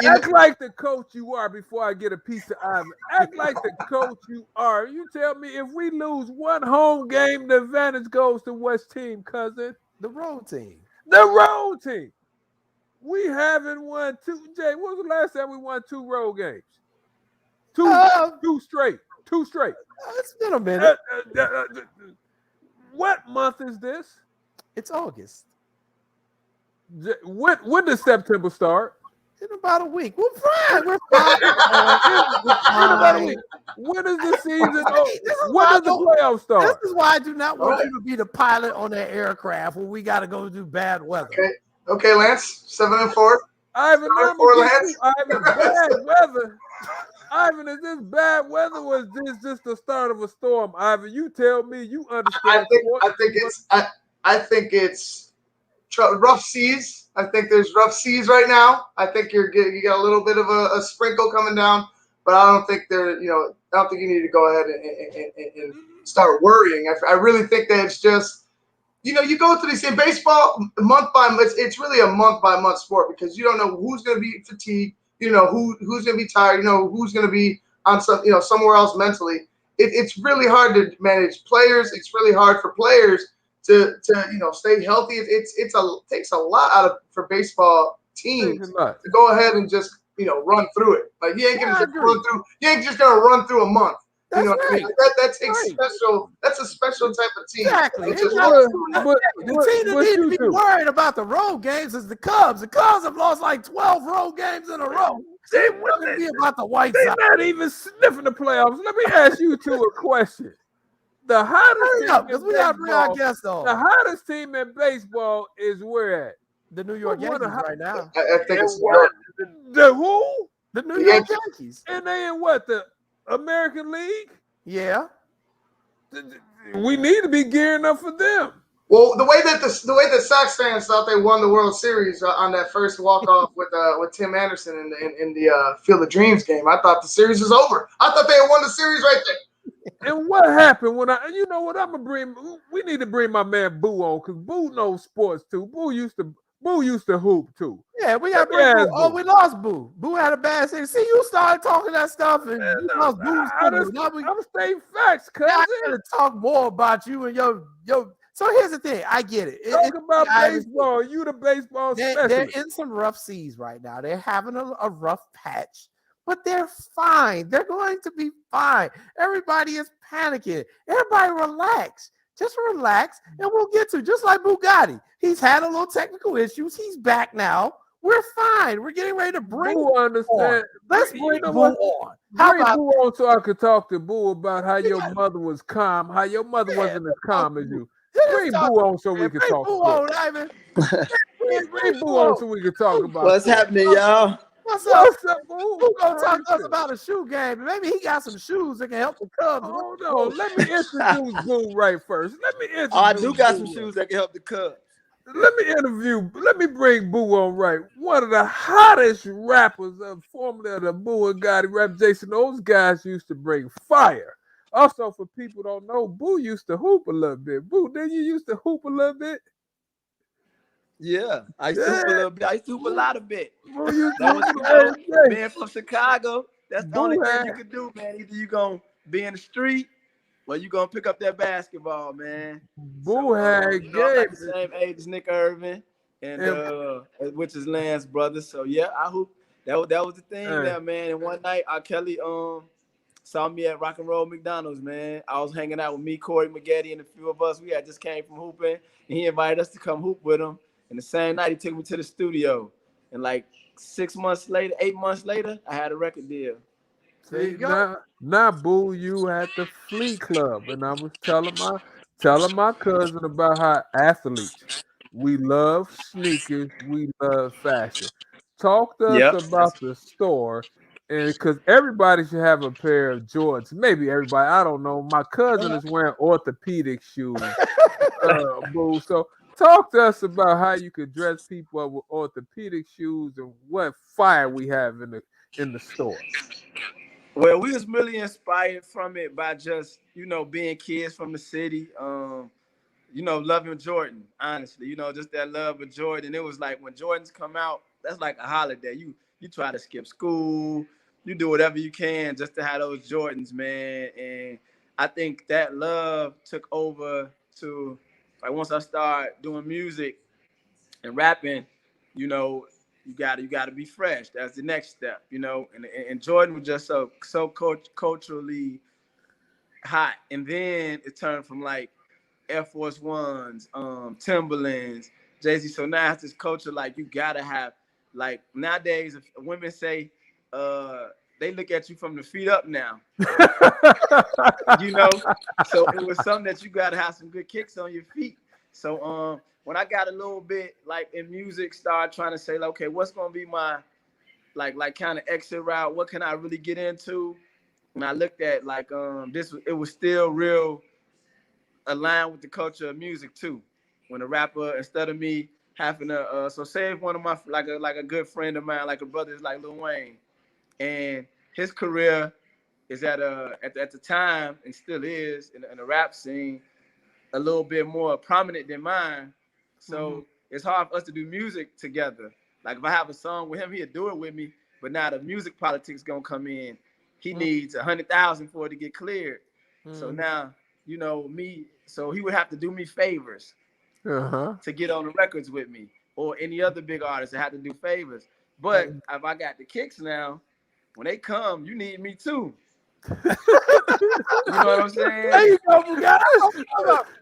Act like the coach you are before I get a piece of Irvin. Act like the coach you are. You tell me if we lose one home game, the advantage goes to what team, cousin? The road team. The road team. We haven't won 2. Jay, when was the last time we won 2 road games? Two straight. It's been a minute. What month is this? It's August. When does September start? In about a week. We're fine. We're fine. When does the season? When does the playoffs start? This is why I do not want you to be the pilot on that aircraft when we got to go do bad weather. Okay, Lance. 7-4. Ivan, 7-4, Lance. Ivan, bad weather. Ivan, is this bad weather or is this just the start of a storm? Ivan, you tell me. You understand? I think it's rough seas. I think there's rough seas right now. I think you got a little bit of a sprinkle coming down, but I don't think I don't think you need to go ahead and start worrying. I really think that it's just, you go through this in baseball month by month. It's really a month by month sport because you don't know who's going to be fatigued. Who's going to be tired. Who's going to be on somewhere else mentally. It's really hard to manage players. It's really hard for players to stay healthy. It takes a lot out of for baseball teams to go ahead and just run through it. Like you ain't just gonna run through a month. That's right. That takes special. That's a special type of team. Exactly. The team that needs to be worried about the road games is the Cubs. The Cubs have lost like 12 road games in a row. They're going to be about the White Sox. They're not even sniffing the playoffs. Let me ask you two a question. The hottest team in baseball is where at? The New York Yankees right now. I think it's the who? The New York Yankees. And they in what? The American League? Yeah. We need to be gearing up for them. Well, the way that Sox fans thought they won the World Series on that first walk-off with Tim Anderson in the Field of Dreams game, I thought the series was over. I thought they had won the series right there. And what happened when we need to bring my man Boo on because Boo knows sports too. Boo used to hoop too. Yeah, we got Boo. Oh, we lost Boo. Boo had a bad season. See, you started talking that stuff and you lost Boo's. I'm stating facts, cuz. I'm gonna talk more about you and your So here's the thing. I get it. Talk about baseball. You the baseball they're specialist. in some rough seas right now. They're having a rough patch, but they're fine. They're going to be fine. Everybody is panicking. Everybody relax. Just relax, and we'll get to just like Bugatti. He's had a little technical issues. He's back now. We're fine. We're getting ready to bring Boo understand. Let's bring Boo on. Bring Boo on so I could talk to Boo about how your mother was calm, how your mother wasn't as calm as you. Bring Boo on so we could talk. Bring Boo on, Ivan. Bring Boo on so we could talk about what's happening, y'all. What's up, Boo? Boo gonna talk to us about a shoe game. Maybe he got some shoes that can help the Cubs. Hold on. Let me introduce Boo right first. Let me introduce I do got Boo some shoes that can help the Cubs. Let me bring Boo on right. One of the hottest rappers formerly of the Boo and Gotti rap Jason. Those guys used to bring fire. Also, for people who don't know, Boo used to hoop a little bit. Boo, didn't you used to hoop a little bit? Yeah, I used to hoop a little bit. I used to hoop a lot of bit. Boo used That to was, hoop you know, being from Chicago, that's the only thing you can do, man. Either you gonna be in the street or you gonna pick up that basketball, man. Boo had you know, I'm like the same age as Nick Irvin and which is Lance brother. So yeah, I hoop. That was the thing there, man. And one night R. Kelly saw me at Rock and Roll McDonald's, man. I was hanging out with me, Corey McGetty, and a few of us. We had just came from hooping, and he invited us to come hoop with him. And the same night, he took me to the studio. And like 8 months later, I had a record deal. See, now, Boo, you at the Flea Club, and I was telling my cousin about how athletes, we love sneakers, we love fashion. Talk to us about the store, and because everybody should have a pair of Jordans. Maybe everybody, I don't know. My cousin is wearing orthopedic shoes, Boo. So talk to us about how you could dress people up with orthopedic shoes and what fire we have in the store. Well, we was really inspired from it by just, you know, being kids from the city, you know, loving Jordan, honestly, you know, just that love of Jordan. It was like when Jordans come out, that's like a holiday. You try to skip school, you do whatever you can just to have those Jordans, man. And I think that love took over to, like, once I started doing music and rapping, you know, you gotta be fresh. That's the next step, you know. And Jordan was just so culturally hot. And then it turned from like Air Force Ones, Timberlands, Jay-Z. So now it's this culture like you gotta have, like, nowadays if women say they look at you from the feet up now. You know, so it was something that you gotta have some good kicks on your feet. So when I got a little bit like in music, started trying to say, like, okay, what's gonna be my like kind of exit route? What can I really get into? And I looked at like it was still real aligned with the culture of music too. When a rapper, instead of me having to so say if one of my like a good friend of mine, like a brother is like Lil Wayne, and his career is at the time and still is in the rap scene a little bit more prominent than mine. So it's hard for us to do music together. Like if I have a song with him, he'll do it with me. But now the music politics gonna come in. He needs 100,000 for it to get cleared. So now, you know, me. So he would have to do me favors to get on the records with me, or any other big artist that had to do favors. But if I got the kicks now, when they come, you need me too. You know what I'm saying? There you go, guys.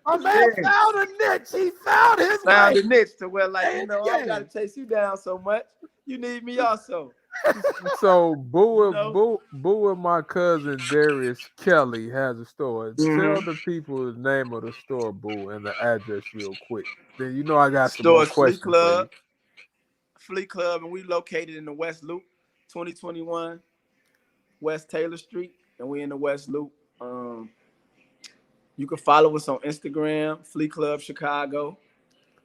My man found a niche. He found a niche to where, like, you know, I don't gotta chase you down so much. You need me also. So Boo and my cousin Darius Kelly has a store. Tell the people the name of the store, Boo, and the address real quick. Then you know I got some more questions. Flea Club, and we located in the West Loop, 2021 West Taylor Street, and we in the West Loop. You can follow us on Instagram, Flea Club Chicago.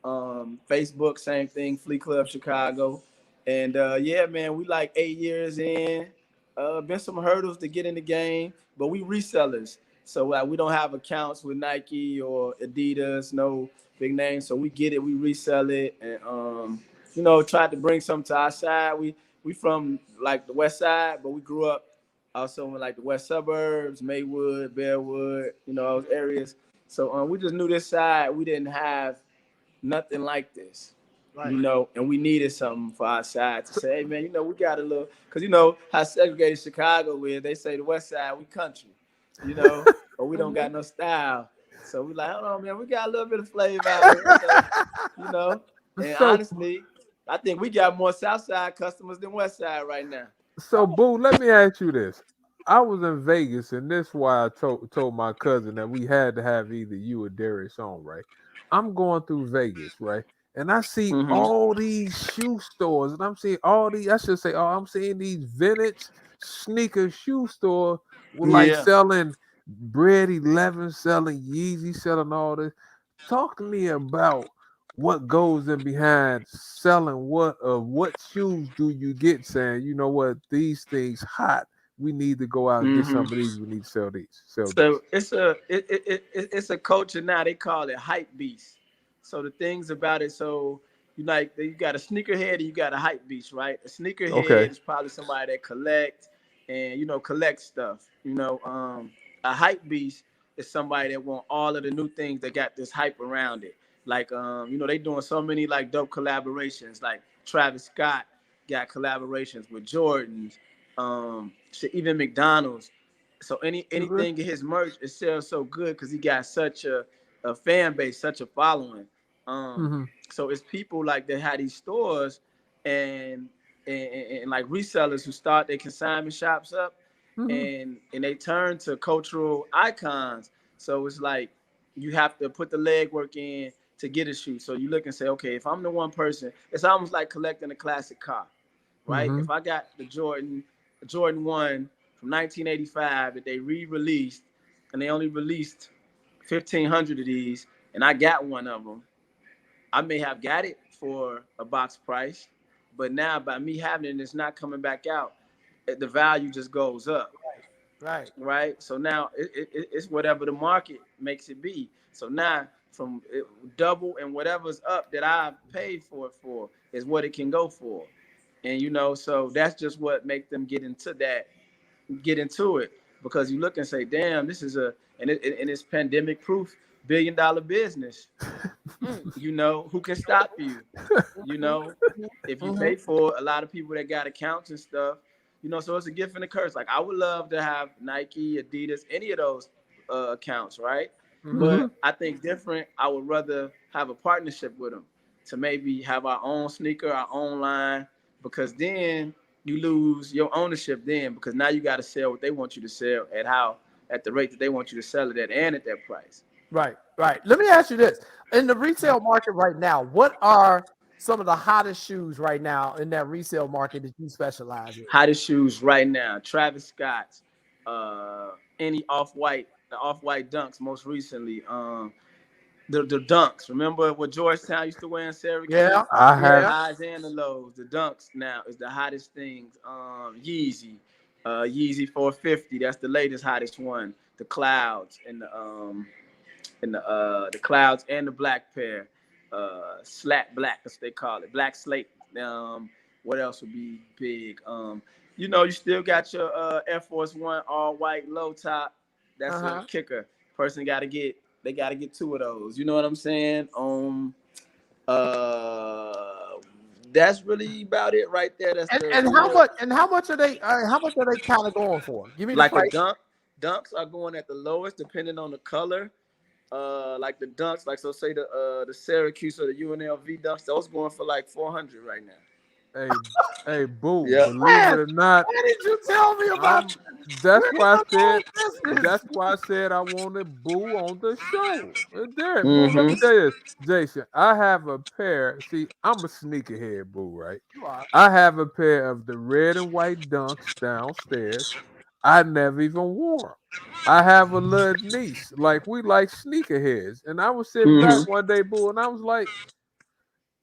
Facebook, same thing, Flea Club Chicago. And yeah, man, we like 8 years in. Been some hurdles to get in the game, but we resellers. So we don't have accounts with Nike or Adidas, no big names. So we get it, we resell it, and you know, tried to bring something to our side. We from like the West Side, but we grew up also in like the West Suburbs, Maywood, Bearwood, you know, those areas. So we just knew this side, we didn't have nothing like this. Right. You know, and we needed something for our side to say, hey man, you know, we got a little, because you know how segregated Chicago is. They say the West Side, we country, you know, but we don't got no style. So we like, hold on, man, we got a little bit of flavor out here. So, you know, and So- honestly, I think we got more South Side customers than West Side right now. So, Boo, let me ask you this. I was in Vegas, and this is why I told my cousin that we had to have either you or Darius on, right? I'm going through Vegas, right? And I see all these shoe stores, and I'm seeing all these, I should say, I'm seeing these vintage sneaker shoe store with like Yeah. selling Bread 11, selling Yeezy, selling all this. Talk to me about what goes in behind selling what shoes do you get saying, you know what, these things hot, we need to go out and get some of these, we need to sell these. So it's a culture now. They call it hype beast. So the things about it, so you got a sneakerhead and you got a hype beast, right? A sneakerhead Okay. is probably somebody that collect stuff. You know, a hype beast is somebody that want all of the new things that got this hype around it. Like you know, they doing so many like dope collaborations. Like Travis Scott got collaborations with Jordans, even McDonald's. So anything in his merch, it sells so good because he got such a fan base, such a following. So it's people like that had these stores and like resellers who start their consignment shops up and they turn to cultural icons. So it's like you have to put the legwork in to get a shoe. So you look and say, okay, if I'm the one person, it's almost like collecting a classic car, right? If I got the Jordan 1 from 1985 that they re-released, and they only released 1,500 of these, and I got one of them, I may have got it for a box price, but now by me having it and it's not coming back out, the value just goes up. Right. So now it's whatever the market makes it be. So now from double and whatever's up that I paid for it for is what it can go for. And you know, so that's just what makes them get into it, because you look and say, damn, this is and it's pandemic proof $1 billion business. You know, who can stop you? You know, if you pay for a lot of people that got accounts and stuff, you know, so it's a gift and a curse. Like I would love to have Nike, Adidas, any of those accounts, right? But I think different. I would rather have a partnership with them to maybe have our own sneaker, our own line, because then you lose your ownership then, because now you got to sell what they want you to sell at the rate that they want you to sell it at and at that price. Right. Let me ask you this. In the retail market right now, what are some of the hottest shoes right now in that resale market that you specialize in? Hottest shoes right now, Travis Scott's, any the Off-White Dunks most recently. The Dunks. Remember what Georgetown used to wear in Syracuse? Yeah, I have. The highs and the lows. The Dunks now is the hottest things. Yeezy 450. That's the latest hottest one. The Clouds and the Clouds and the black pair. Slat black, as they call it. Black slate. What else would be big? You know, you still got your Air Force One all white low top. That's a kicker. Person got to get. They got to get 2 of those. You know what I'm saying? That's really about it right there. That's how much are they? How much are they kind of going for? Give me the like price. Dunks are going at the lowest depending on the color. Like the Dunks, like so say the Syracuse or the UNLV Dunks, those going for like 400 right now. Hey, Boo, Yeah. believe it or not, Why did you tell me about that's why I said I wanted Boo on the show. There, Boo, let me tell you this, Jason. I have a pair. See, I'm a sneakerhead, Boo, right? You are. I have a pair of the red and white Dunks downstairs. I never even wore them. I have a little niece. Like, we like sneakerheads. And I was sitting back one day, Boo, and I was like,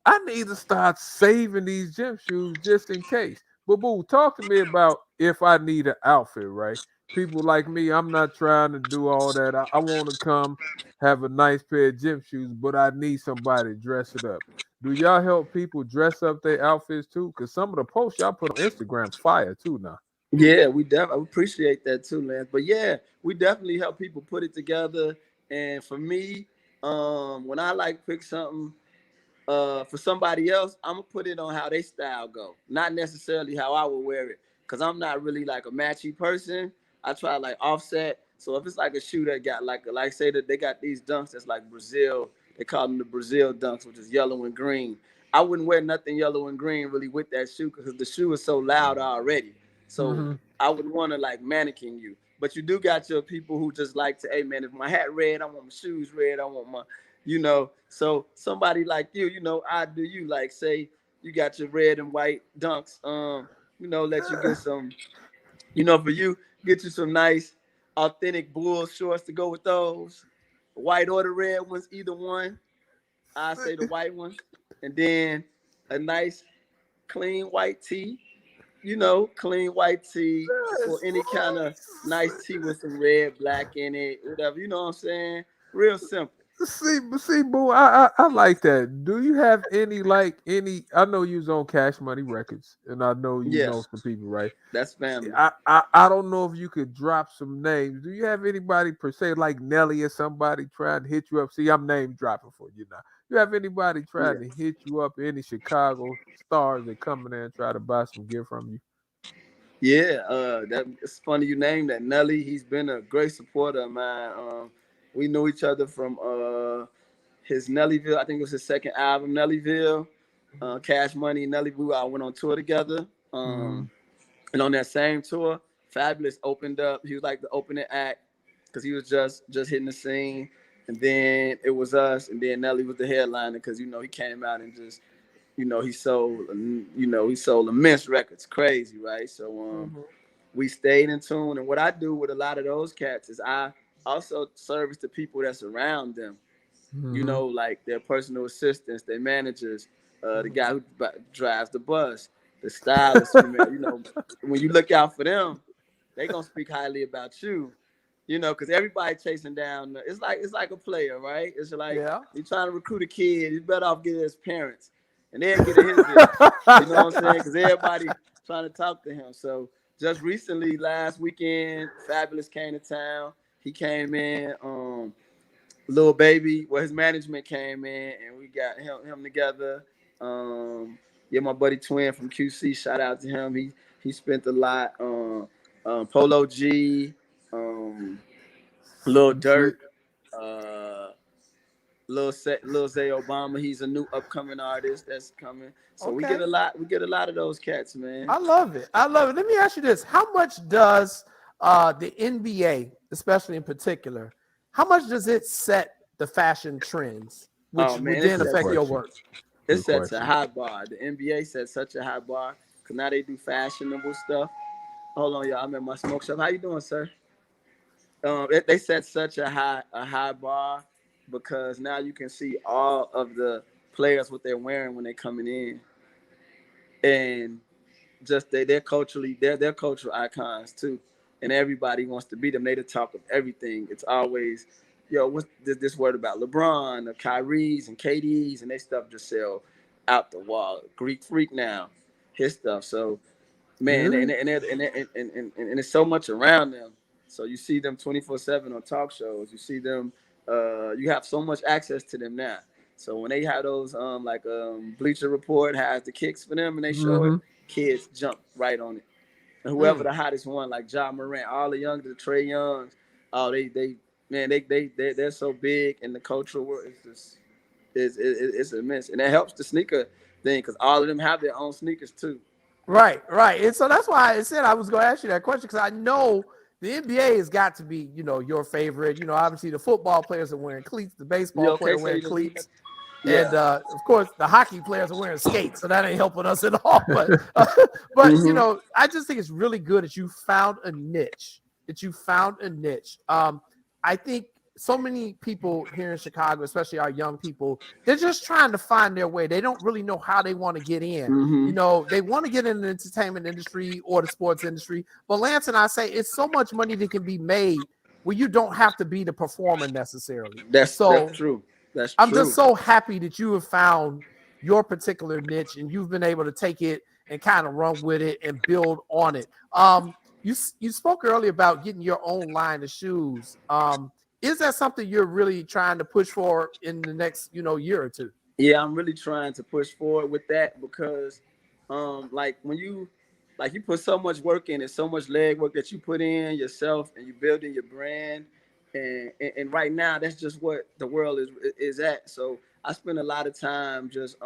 I need to start saving these gym shoes just in case. But Boo, talk to me about if I need an outfit, right? People like me, I'm not trying to do all that. I want to come have a nice pair of gym shoes, but I need somebody to dress it up. Do y'all help people dress up their outfits too? Because some of the posts y'all put on Instagram fire too now. Yeah, we definitely appreciate that too, Lance. But yeah, we definitely help people put it together And for me, when I like pick something for somebody else, I'm gonna put it on how they style go, not necessarily how I would wear it. Cause I'm not really like a matchy person. I try like offset. So if it's like a shoe that got like say that they got these dunks that's like Brazil, they call them the Brazil dunks, which is yellow and green. I wouldn't wear nothing yellow and green really with that shoe because the shoe is so loud already. So I would want to like mannequin you. But you do got your people who just like to, hey man, if my hat red, I want my shoes red, I want my, so somebody like you, I do you, like say you got your red and white dunks, let you get some, for you, get you some nice authentic bull shorts to go with those, white or the red ones, either one. I say the white one, and then a nice clean white tee, clean white tee, or any kind of nice tee with some red, black in it, whatever, you know what I'm saying? Real simple. See, boo, I like that. Do you have any I know you was on Cash Money Records, and I know you know some people, right? That's family. I don't know if you could drop some names. Do you have anybody per se like Nelly or somebody trying to hit you up? See, I'm name dropping for you now. You have anybody trying to hit you up? Any Chicago stars that come in there and try to buy some gear from you? Yeah, it's funny you named that. Nelly, he's been a great supporter of mine. We knew each other from his Nellyville. I think it was his second album, Nellyville. Cash Money, Nelly, we all went on tour together. And on that same tour, Fabulous opened up. He was like the opening act because he was just hitting the scene. And then it was us, and then Nelly was the headliner because he came out and just he sold immense records, crazy, right? So we stayed in tune. And what I do with a lot of those cats is I also service the people that's around them. Like their personal assistants, their managers, the guy who drives the bus, the stylist. When you look out for them, they gonna speak highly about you. Because everybody chasing down. It's like a player, right? It's like you trying to recruit a kid. You better off get his parents, and then get his. You know what I'm saying? Because everybody trying to talk to him. So just recently, last weekend, Fabulous came to town. He came in. Lil Baby, his management came in, and we got him together. My buddy Twin from QC, shout out to him. He spent a lot. Polo G, Lil Durk, Lil Zay Obama. He's a new upcoming artist that's coming. So we get a lot of those cats, man. I love it. Let me ask you this: how much does the NBA, especially in particular, how much does it set the fashion trends, which would then affect your work? It sets a high bar. The NBA sets such a high bar because now they do fashionable stuff. Hold on, y'all. I'm at my smoke shop. How you doing, sir? They set such a high bar because now you can see all of the players what they're wearing when they're coming in, and just they're cultural icons too, and everybody wants to be them. They the talk of everything. It's always, what's this word about LeBron, the Kyrie's and KD's, and they stuff just sell out the wall. Greek Freak now, his stuff. So man, and it's so much around them. So you see them 24/7 on talk shows. You see them. You have so much access to them now. So when they have those Bleacher Report has the kicks for them and they show it, kids jump right on it. And whoever the hottest one, like Ja Morant, all the young, the Trey Youngs, they're so big in the cultural world. It's immense, and it helps the sneaker thing because all of them have their own sneakers too. Right. And so that's why I said I was going to ask you that question, because I know the NBA has got to be, your favorite. Obviously the football players are wearing cleats, the baseball players wearing cleats. Yeah. And of course, the hockey players are wearing skates, so that ain't helping us at all. But I just think it's really good that you found a niche. I think so many people here in Chicago, especially our young people, they're just trying to find their way. They don't really know how they want to get in. They want to get in the entertainment industry or the sports industry. But Lance and I say it's so much money that can be made where you don't have to be the performer necessarily. That's true. I'm just so happy that you have found your particular niche and you've been able to take it and kind of run with it and build on it. You spoke earlier about getting your own line of shoes. Is that something you're really trying to push for in the next, year or two? Yeah, I'm really trying to push forward with that because, like when you put so much work in it, so much leg work that you put in yourself, and you building your brand, and right now that's just what the world is at. So I spend a lot of time just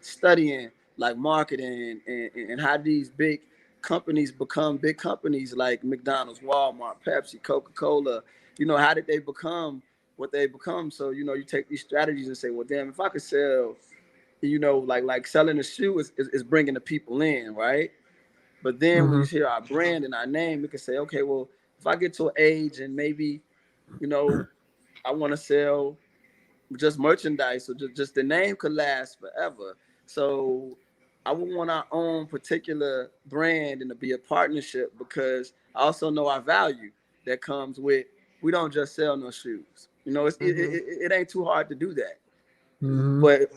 studying like marketing and how these big companies become big companies like McDonald's, Walmart, Pepsi, Coca-Cola. How did they become what they become? So you take these strategies and say, well, damn, if I could sell, like selling a shoe is bringing the people in, right? But then when you hear our brand and our name, we can say, okay, well, if I get to an age and maybe, I want to sell just merchandise, so just the name could last forever. So I would want our own particular brand and to be a partnership, because I also know our value that comes with, we don't just sell no shoes. It ain't too hard to do that. But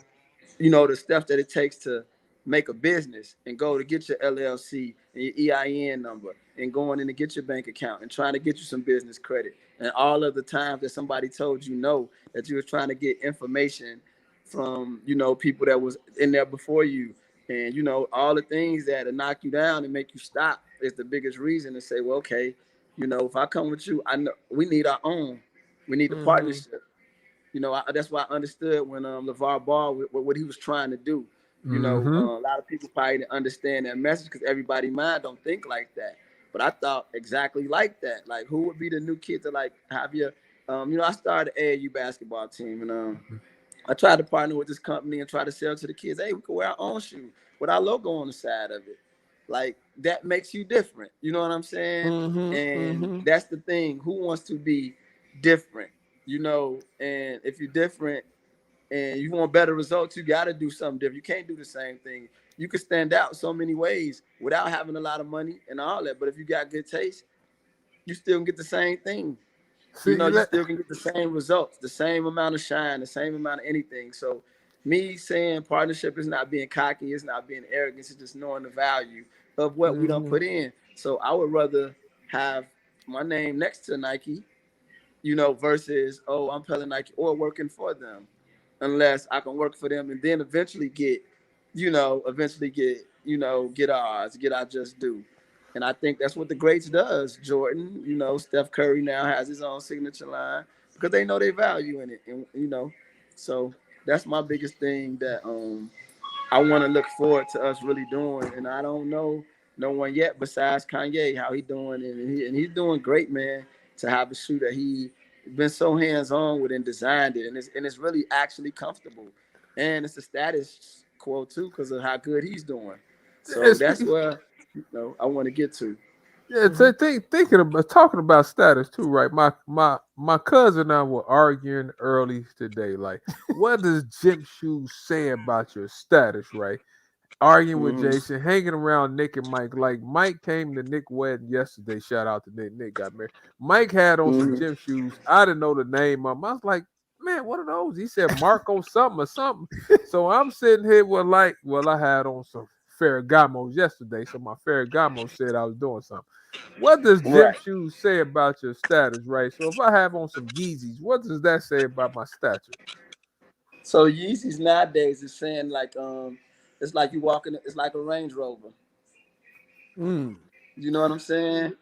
the stuff that it takes to make a business and go to get your LLC and your EIN number and going in to get your bank account and trying to get you some business credit, and all of the times that somebody told that you were trying to get information from people that was in there before you, and all the things that knock you down and make you stop is the biggest reason to say, well, okay, if I come with you, I know we need our own, we need the partnership. That's why I understood when LeVar Ball, what he was trying to do. A lot of people probably didn't understand that message because everybody mind don't think like that. But I thought exactly like that. Like, who would be the new kid to like have your, I started an AAU basketball team, and I tried to partner with this company and try to sell to the kids, hey, we can wear our own shoe with our logo on the side of it. Like, that makes you different. You know what I'm saying? And that's the thing. Who wants to be different? And if you're different and you want better results, you got to do something different. You can't do the same thing. You can stand out so many ways without having a lot of money and all that. But if you got good taste, you still can get the same thing. You still can get the same results, the same amount of shine, the same amount of anything. So me saying partnership is not being cocky, it's not being arrogant, it's just knowing the value of what we done put in. So I would rather have my name next to Nike, versus, oh, I'm telling Nike or working for them, unless I can work for them and then eventually get ours, get our just due. And I think that's what the greats does. Jordan, Steph Curry now has his own signature line because they know they value in it. And, so that's my biggest thing that I want to look forward to us really doing. And I don't know no one yet besides Kanye, how he doing. And he's doing great, man, to have a shoe that he been so hands-on with and designed it. And it's really actually comfortable. And it's a status quo, too, because of how good he's doing. So that's where I want to get to. Yeah, so thinking about talking about status too, right? My cousin and I were arguing early today. Like, what does gym shoes say about your status, right? Arguing with Jason, hanging around Nick and Mike. Like, Mike came to Nick's wedding yesterday. Shout out to Nick. Nick got married. Mike had on some gym shoes. I didn't know the name of them. I was like, man, what are those? He said Marco something or something. So I'm sitting here with I had on some Ferragamos yesterday. So my Ferragamo said I was doing something. What does gym shoes say about your status, right? So if I have on some Yeezys, what does that say about my stature? So Yeezys nowadays is saying like it's like you walking, it's like a Range Rover. You know what I'm saying?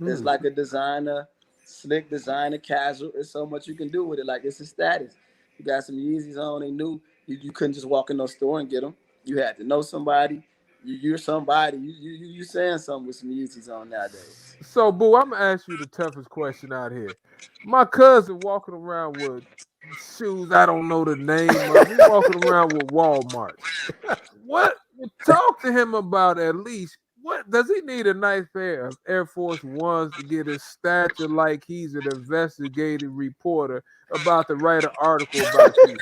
It's like a designer, slick designer, casual. There's so much you can do with it. Like, it's a status. You got some Yeezys on, they new. You couldn't just walk in no store and get them. You had to know somebody. You're somebody. You saying something with some Yeezys on nowadays. So, Boo, I'm gonna ask you the toughest question out here. My cousin walking around with shoes I don't know the name of. He walking around with Walmart. What? Talk to him about at least. What does he need? A nice pair of Air Force Ones to get his stature like he's an investigative reporter about to write an article about you?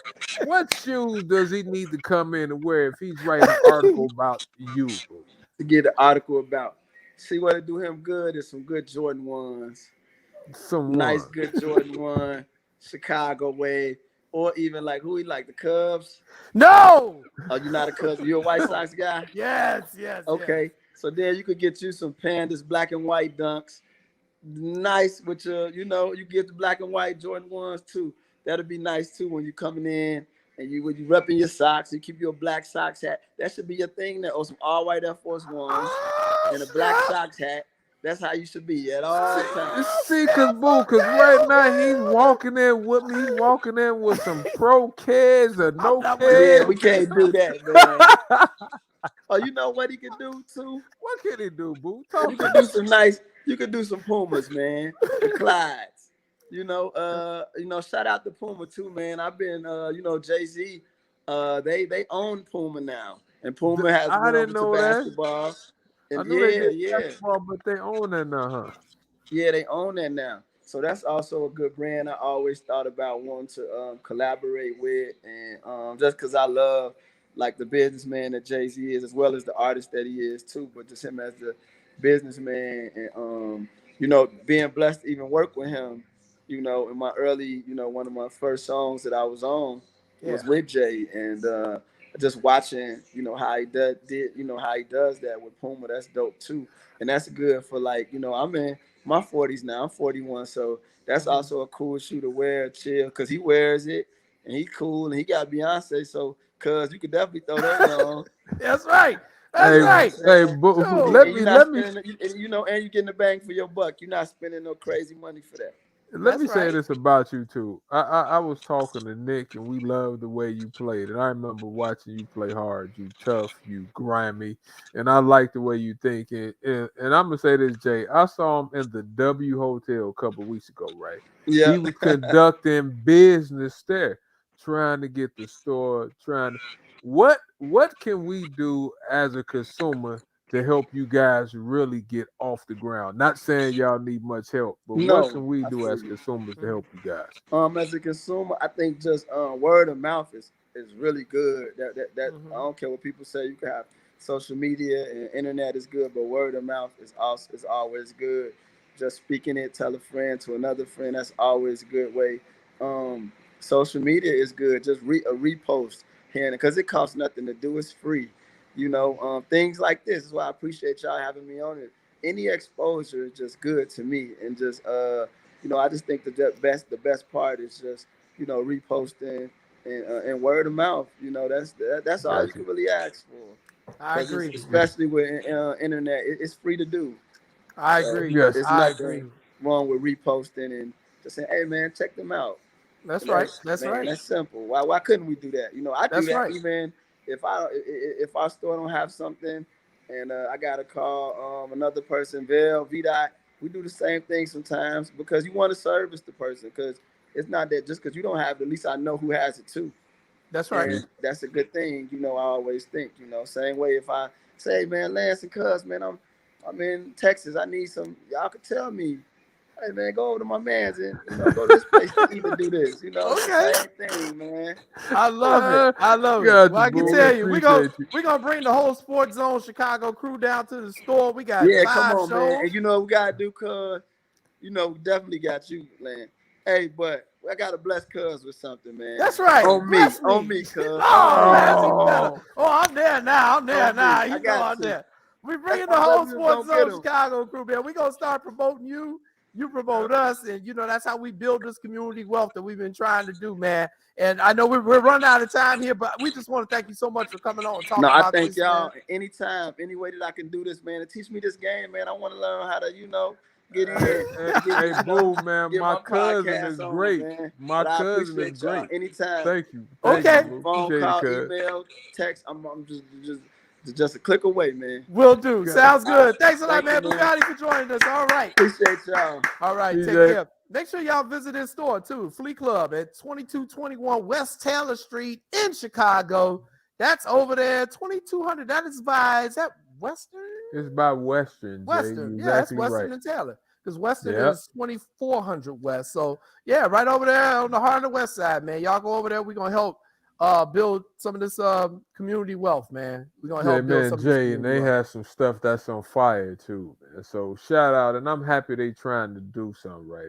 What shoes does he need to come in and wear if he's writing an article about you? To get an article about. See what it do him good is some good Jordan ones. Nice good Jordan 1, Chicago way, or even like who he like, the Cubs? No! Oh, you're not a Cubs, you're a White Sox guy? Yes. Okay, so then you could get you some Pandas black and white dunks, nice with your, you get the black and white Jordan 1s too. That'll be nice too when you coming in and when you repping your socks, you keep your black socks hat. That should be your thing there, or some all white Air Force Ones and a black socks hat. That's how you should be at all times. See, cause right now he's walking in with me. He's walking in with some pro kids or no kids. Yeah, we can't do that, man. Oh, you know what he can do too? What can he do, boo? You can do some nice. You can do some Pumas, man. The Clydes. Shout out to Puma too, man. I've been, Jay-Z. They own Puma now, and Puma has I didn't know basketball. And I knew they did basketball, but they own that now, huh? Yeah, they own that now. So that's also a good brand I always thought about wanting to collaborate with, and just because I love like the businessman that Jay-Z is, as well as the artist that he is too, but just him as the businessman, and being blessed to even work with him. In my early, one of my first songs that I was on was with Jay, and just watching, how he did, how he does that with Puma. That's dope too, and that's good for like, I'm in my 40s now. I'm 41, so that's also a cool shoe to wear, chill, because he wears it and he cool and he got Beyonce, so cuz you could definitely throw that on. That's right. That's right. Hey, but let me. And you're getting the bang for your buck. You're not spending no crazy money for that. Let me say this about you too. I was talking to Nick, and we love the way you played. And I remember watching you play hard. You tough, you grimy, and I like the way you think. And I'm gonna say this, Jay. I saw him in the W Hotel a couple of weeks ago, right? Yeah. He was conducting business there, trying to get the store. What can we do as a consumer to help you guys really get off the ground? Not saying y'all need much help, but what can we do as consumers to help you guys? As a consumer, I think just word of mouth is really good. That I don't care what people say. You can have social media and internet is good, but word of mouth is always good. Just speaking it, tell a friend to another friend. That's always a good way. Social media is good. Just a repost here, because it costs nothing to do. It's free. Things like this is why I appreciate y'all having me on it. Any exposure is just good to me, and just I just think the best part is just reposting and word of mouth. That's all you can really ask for. I agree, especially with internet. It's free to do. I agree. Yes, there's nothing wrong with reposting and just saying, "Hey man, check them out." That's right. That's right. That's simple. Why couldn't we do that? I do that even if our store don't have something, and I gotta call another person, VDOT. We do the same thing sometimes because you want to service the person, because it's not that just because you don't have it, at least I know who has it too. That's right. And that's a good thing. I always think, same way if I say, man, Lance and Cuz, man, I'm in Texas. I need some, y'all could tell me, hey man, go over to my man's and go to this place to even do this. Okay. Same thing, man. I love it. I love it. Well, I can tell you, we're gonna bring the whole Sports Zone Chicago crew down to the store. We got 5 come on, shows. Man. And we gotta do, Cuz. We definitely got you, man. Hey, but I gotta bless Cuz with something, man. That's right. On me, Cuz. Oh, I'm there now. I'm there now. You know I'm there. We bringing the whole Sports Zone Chicago crew, man. We're gonna start promoting you. You promote us, and that's how we build this community wealth that we've been trying to do, man. And I know we're running out of time here, but we just want to thank you so much for coming on and talking about this. I thank y'all anytime, any way that I can do this, man, to teach me this game, man. I want to learn how to, get in. Hey, boo, man, my cousin is great. My cousin is great. Anytime. Thank you. Okay. Phone call, email, text. I'm just a click away, man. Will do. Sounds good. Thanks a lot, man. Bugatti for joining us. All right. Appreciate y'all. All right. Take care. Make sure y'all visit his store too, Flea Club at 2221 West Taylor Street in Chicago. That's over there, 2200. That is that Western? It's by Western. Western. Yeah, that's Western and Taylor. Because Western is 2400 West. So yeah, right over there on the heart of the West Side, man. Y'all go over there. We're gonna help build some of this community wealth, man. We're gonna help build some Jay, and they have some stuff that's on fire too, man. So shout out, and I'm happy they trying to do something right.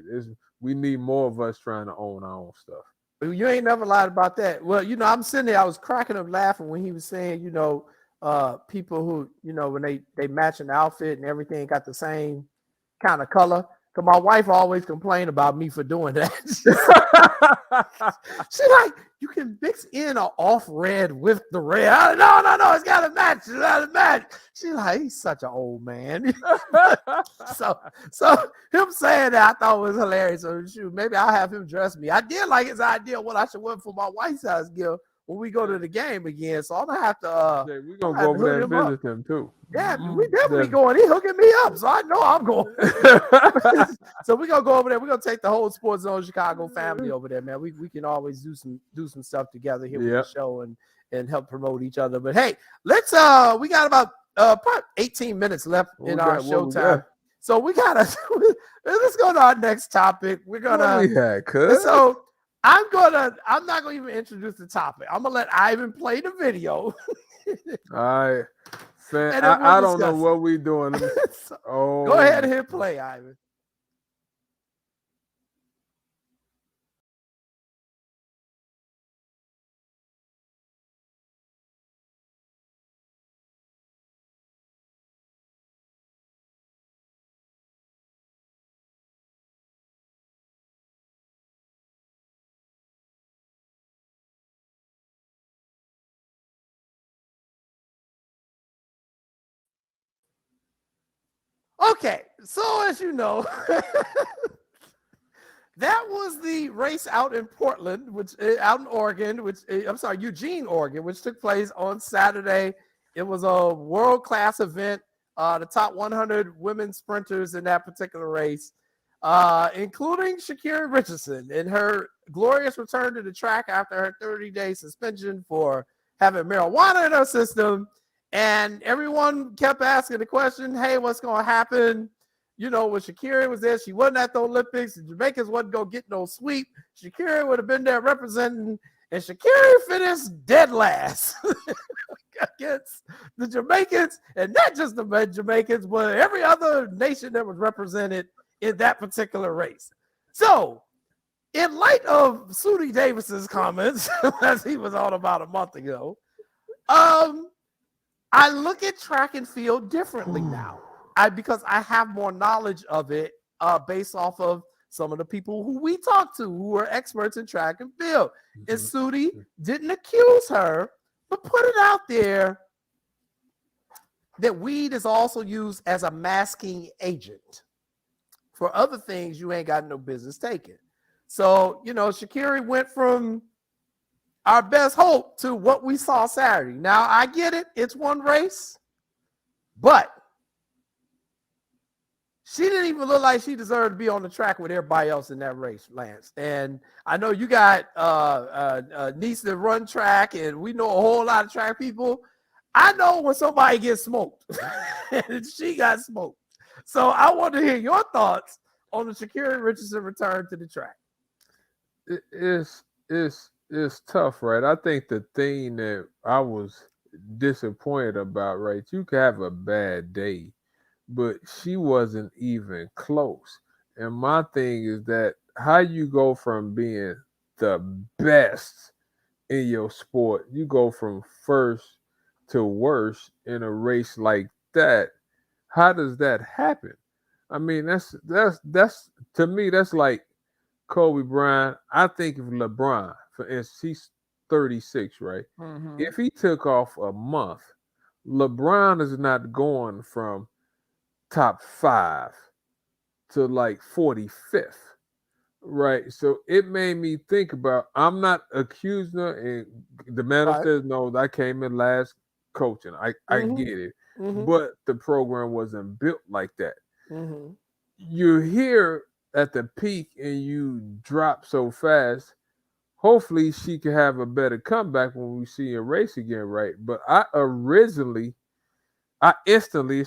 We need more of us trying to own our own stuff. You ain't never lied about that. Well, I'm sitting there, I was cracking up laughing when he was saying, people who, when they match an outfit and everything got the same kind of color. Cause my wife always complained about me for doing that. She like, you can mix in an off red with the red. No, it's gotta match. It's gotta match. She's like, he's such an old man. so him saying that I thought was hilarious. So shoot, maybe I'll have him dress me. I did like his idea of what I should wear for my wife's house gift when we go to the game again. So I'm gonna have to we're gonna go over there and visit him too. Yeah, we definitely going. He hooking me up, so I know I'm going. So we're gonna go over there. We're gonna take the whole Sports Zone Chicago family over there, man. We can always do some stuff together here with the show and help promote each other. But hey, let's we got about probably 18 minutes left in our show time. So we gotta let's go to our next topic. We're gonna so I'm not gonna even introduce the topic. I'm gonna let Ivan play the video. All right. Fan, I don't know what we're doing. Go ahead and hit play, Irvin. Okay, so as you know, that was the race out in Portland, out in Oregon, Eugene, Oregon, which took place on Saturday. It was a world-class event. The top 100 women sprinters in that particular race, including Sha'Carri Richardson in her glorious return to the track after her 30-day suspension for having marijuana in her system. And everyone kept asking the question, hey, what's going to happen? You know, when Sha'Carri was there, she wasn't at the Olympics. The Jamaicans wasn't going to get no sweep. Sha'Carri would have been there representing, and Sha'Carri finished dead last against the Jamaicans, and not just the Jamaicans, but every other nation that was represented in that particular race. So, in light of Sudi Davis's comments, as he was on about a month ago, I look at track and field differently now. Because I have more knowledge of it based off of some of the people who we talked to who are experts in track and field. And Sudi didn't accuse her, but put it out there that weed is also used as a masking agent for other things you ain't got no business taking. So, you know, Sha'Carri went from our best hope to what we saw Saturday. Now, I get it. It's one race, but she didn't even look like she deserved to be on the track with everybody else in that race, Lance. And I know you got a niece that run track, and we know a whole lot of track people. I know when somebody gets smoked, and she got smoked. So I want to hear your thoughts on the Sha'Carri Richardson return to the track. It's tough, right? I think the thing that I was disappointed about, right? You could have a bad day, but she wasn't even close. And my thing is that how you go from being the best in your sport, you go from first to worst in a race like that. How does that happen? I mean, that's to me, that's like Kobe Bryant. I think of LeBron, for instance, he's 36, right? Mm-hmm. If he took off a month, LeBron is not going from top 5 to like 45th, right? So it made me think about, I'm not accusing her, and the man says, no, I came in last coaching. I get it. Mm-hmm. But the program wasn't built like that. Mm-hmm. You're here at the peak and you drop so fast. Hopefully she can have a better comeback when we see her race again, right? But I instantly,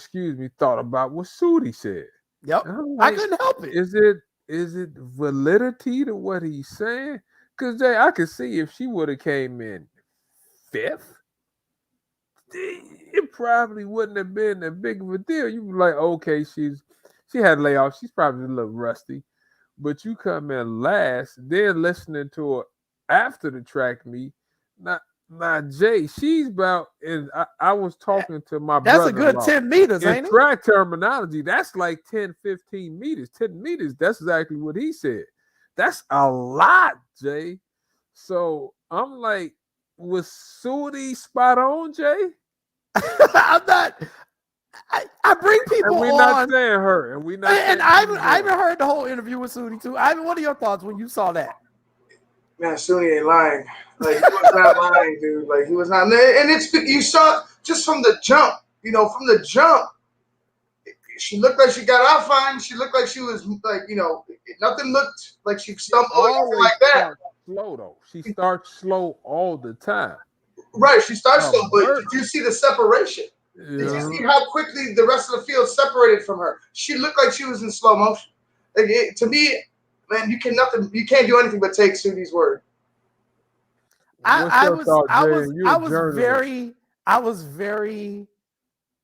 thought about what Sudi said. Yep. Like, I couldn't help it. Is it validity to what he's saying? Because Jay, I could see if she would have came in 5th, it probably wouldn't have been that big of a deal. You'd be like, okay, she had layoffs. She's probably a little rusty. But you come in last, then listening to her after the track meet, Now, Jay, she's about, and I was talking to my That's brother. a good 10 meters, ain't it? Track terminology, that's like 10, 15 meters. 10 meters, that's exactly what he said. That's a lot, Jay. So I'm like, was Sudi spot on, Jay? I'm not. I bring people and we're on. Not saying her, and we're not. And I haven't heard the whole interview with Sudi too. Ivan, what are your thoughts when you saw that? Man, Suni ain't lying. Like, he was not lying, dude. Like, he was not. And it's, you saw just from the jump, from the jump, she looked like she got out fine. She looked like she was, like, nothing looked like she stumbled or anything like that. Slow, though. She starts slow all the time. Right, she starts slow, but did you see the separation? Yeah. Did you see how quickly the rest of the field separated from her? She looked like she was in slow motion. Like, to me, man, you can't do anything but take Sudi's word. I was very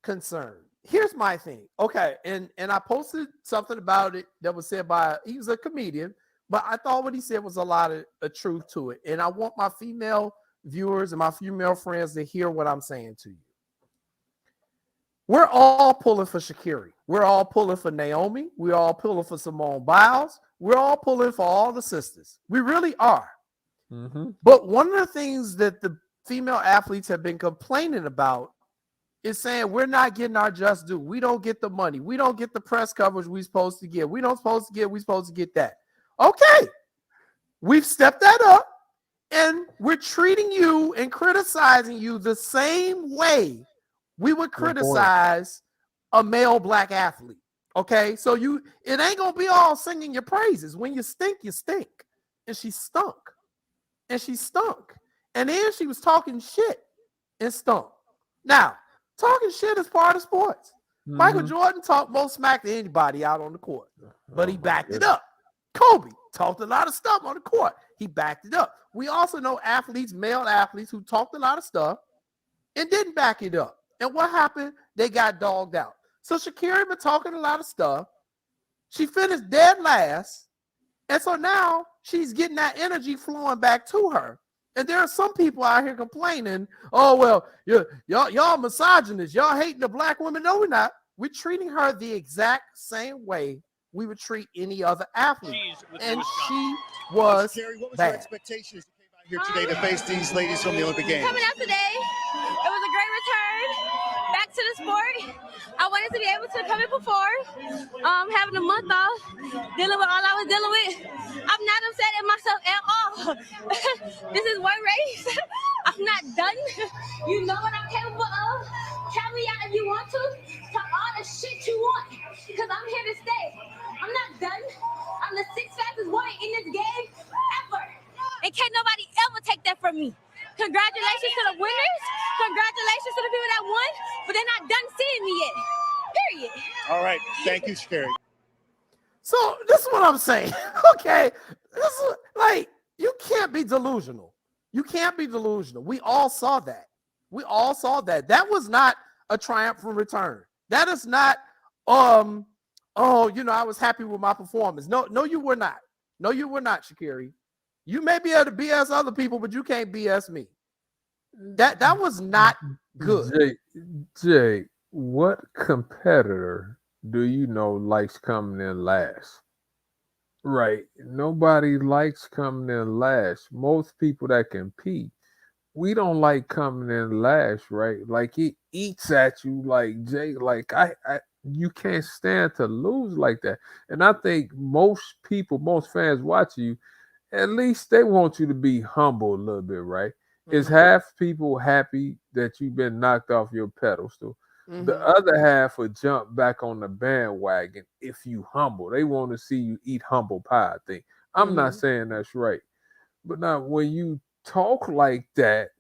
concerned. Here's my thing. Okay, and I posted something about it that was said by, he was a comedian, but I thought what he said was a lot of truth to it. And I want my female viewers and my female friends to hear what I'm saying to you. We're all pulling for Sha'Carri. We're all pulling for Naomi. We're all pulling for Simone Biles. We're all pulling for all the sisters. We really are. Mm-hmm. But one of the things that the female athletes have been complaining about is saying we're not getting our just due. We don't get the money. We don't get the press coverage we're supposed to get. We're supposed to get that. Okay. We've stepped that up, and we're treating you and criticizing you the same way we would criticize a male black athlete. Okay, so it ain't gonna be all singing your praises. When you stink, you stink. And she stunk. And she stunk. And then she was talking shit and stunk. Now, talking shit is part of sports. Mm-hmm. Michael Jordan talked most smack to anybody out on the court, but he backed it up. Kobe talked a lot of stuff on the court. He backed it up. We also know male athletes who talked a lot of stuff and didn't back it up. And what happened? They got dogged out. So Sha'Carri been talking a lot of stuff. She finished dead last. And so now she's getting that energy flowing back to her. And there are some people out here complaining, oh, well, y'all misogynists. Y'all hating the black women. No, we're not. We're treating her the exact same way we would treat any other athlete. And she was Sha'Carri, what was bad. your expectations here today to face these ladies from the Olympic Games? Coming out today, it was a great return back to the sport. I wanted to be able to come in before, having a month off, dealing with all I was dealing with. I'm not upset at myself at all. This is one race. I'm not done. You know what I'm capable of. Count me out if you want to. Talk all the shit you want, because I'm here to stay. I'm not done. I'm the 6th fastest woman in this game ever. And can't nobody ever take that from me. Congratulations to the winners. Congratulations to the people that won, but they're not done seeing me yet. Period. All right. Thank you, Sha'Carri. So this is what I'm saying. Okay. This is like, you can't be delusional. You can't be delusional. We all saw that. That was not a triumphant return. That is not, I was happy with my performance. No, you were not. No, you were not, Sha'Carri. You may be able to BS other people, but you can't BS me. That was not good. Jay, what competitor do you know likes coming in last? Right. Nobody likes coming in last. Most people that compete, we don't like coming in last, right? Like, it eats at you, like, Jay, like you can't stand to lose like that. And I think most fans watching you, at least they want you to be humble a little bit, right? Mm-hmm. Is half people happy that you've been knocked off your pedestal? Mm-hmm. The other half will jump back on the bandwagon if you humble. They want to see you eat humble pie, I think. I'm not saying that's right. But now when you talk like that,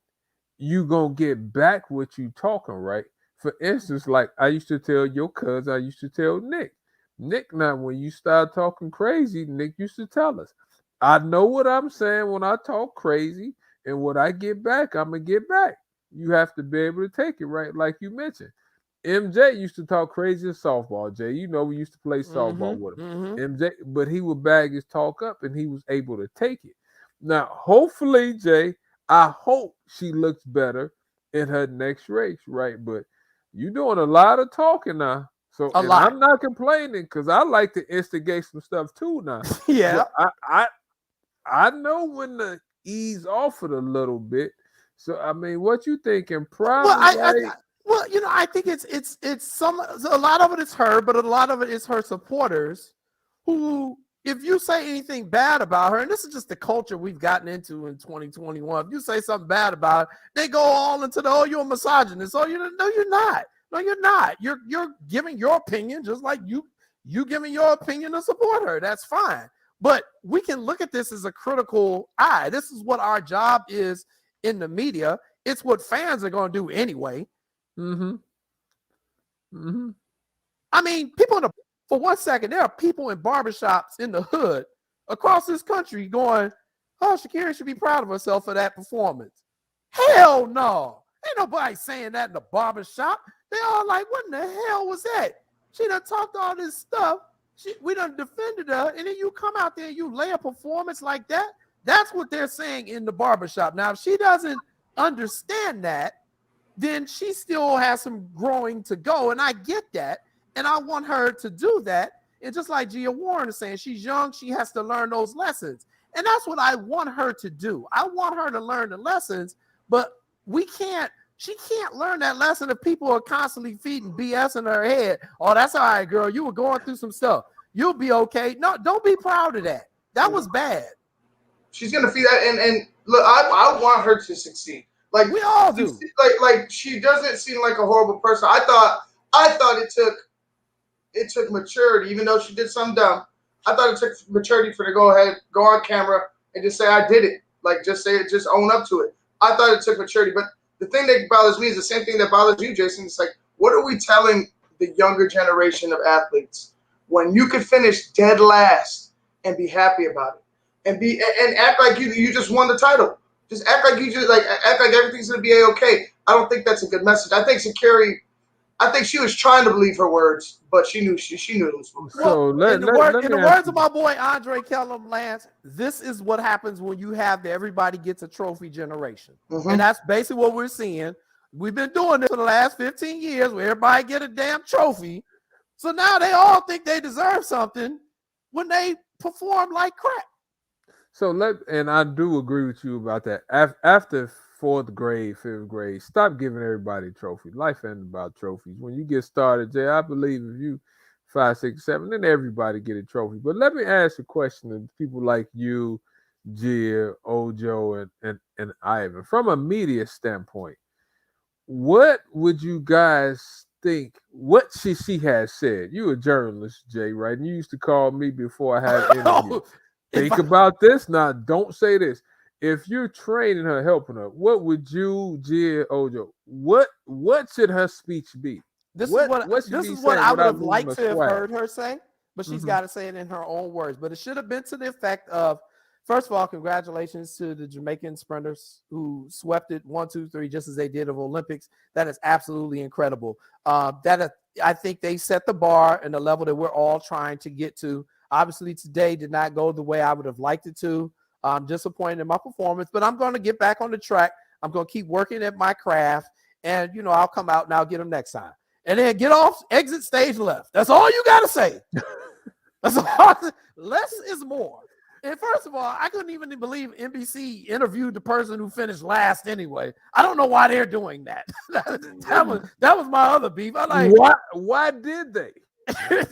you going to get back what you talking, right? For instance, like I used to tell your cousin, I used to tell Nick. Nick, now when you start talking crazy, Nick used to tell us, I know what I'm saying when I talk crazy, and when I get back, I'm going to get back. You have to be able to take it, right? Like you mentioned. MJ used to talk crazy in softball, Jay. You know, we used to play softball with him. MJ, but he would bag his talk up, and he was able to take it. Now, hopefully, Jay, I hope she looks better in her next race, right? But you're doing a lot of talking now. So I'm not complaining because I like to instigate some stuff too now. Yeah. But I know when to ease off it a little bit. So I mean, what you thinking? Probably. Well, I think it's a lot of it is her, but a lot of it is her supporters who, if you say anything bad about her, and this is just the culture we've gotten into in 2021, if you say something bad about her, they go all into the, oh, you're a misogynist. Oh, no, you're not. No, you're not. You're giving your opinion just like you giving your opinion to support her. That's fine. But we can look at this as a critical eye. This is what our job is in the media. It's what fans are going to do anyway. Mm-hmm. Mm-hmm. I mean, for 1 second, there are people in barbershops in the hood across this country going, oh, Shakira should be proud of herself for that performance. Hell no. Ain't nobody saying that in the barbershop. They all like, what in the hell was that? She done talked all this stuff. We done defended her, and then you come out there and you lay a performance like that. That's what they're saying in the barbershop. Now, if she doesn't understand that, then she still has some growing to go. And I get that. And I want her to do that. And just like Gia Warren is saying, she's young, she has to learn those lessons. And that's what I want her to do. I want her to learn the lessons, but she can't learn that lesson if people are constantly feeding BS in her head. Oh, that's all right, girl. You were going through some stuff. You'll be okay. No, don't be proud of that. That was bad. She's gonna feed that, and look, I want her to succeed. Like we all do. Like she doesn't seem like a horrible person. I thought it took maturity, even though she did something dumb. I thought it took maturity for her to go ahead, go on camera, and just say I did it. Like just say it, just own up to it. I thought it took maturity, but the thing that bothers me is the same thing that bothers you, Jason. It's like, what are we telling the younger generation of athletes when you could finish dead last and be happy about it? And act like you just won the title. Just act like act like everything's gonna be okay. I don't think that's a good message. I think she was trying to believe her words, but she knew it was wrong. So in the words of my boy Andre Kellum, Lance, this is what happens when you have the everybody gets a trophy generation. Mm-hmm. And that's basically what we're seeing. We've been doing this for the last 15 years where everybody get a damn trophy. So now they all think they deserve something when they perform like crap. So and I do agree with you about that. After 4th grade, 5th grade, stop giving everybody trophies. Life ain't about trophies. When you get started, Jay, I believe if you 5, 6, 7, then everybody get a trophy. But let me ask a question to people like you, Gia, Ojo, and Irvin. From a media standpoint, what would you guys think? What she has said? You a journalist, Jay, right? And you used to call me before I had interviews. Think about this now. Don't say this. If you're training her, helping her, what would you, Gia, Ojo? What should her speech be? This is what I would have liked to have heard her say, but she's got to say it in her own words. But it should have been to the effect of, first of all, congratulations to the Jamaican sprinters who swept it 1, 2, 3, just as they did of Olympics. That is absolutely incredible. I think they set the bar and the level that we're all trying to get to. Obviously, today did not go the way I would have liked it to. I'm disappointed in my performance, but I'm going to get back on the track. I'm going to keep working at my craft, and, I'll come out and I'll get them next time. And then get off, exit stage left. That's all you got to say. That's all. Less is more. And first of all, I couldn't even believe NBC interviewed the person who finished last anyway. I don't know why they're doing that. that was my other beef. I'm like, why did they?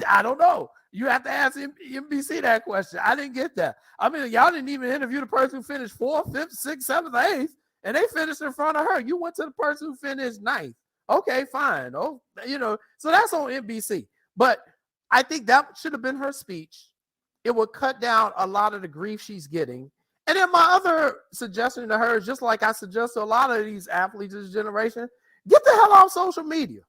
I don't know. You have to ask NBC that question. I didn't get that. I mean, y'all didn't even interview the person who finished 4th, 5th, 6th, 7th, 8th, and they finished in front of her. You went to the person who finished 9th. Okay, fine. Oh, so that's on NBC. But I think that should have been her speech. It would cut down a lot of the grief she's getting. And then my other suggestion to her is just like I suggest to a lot of these athletes this generation, get the hell off social media.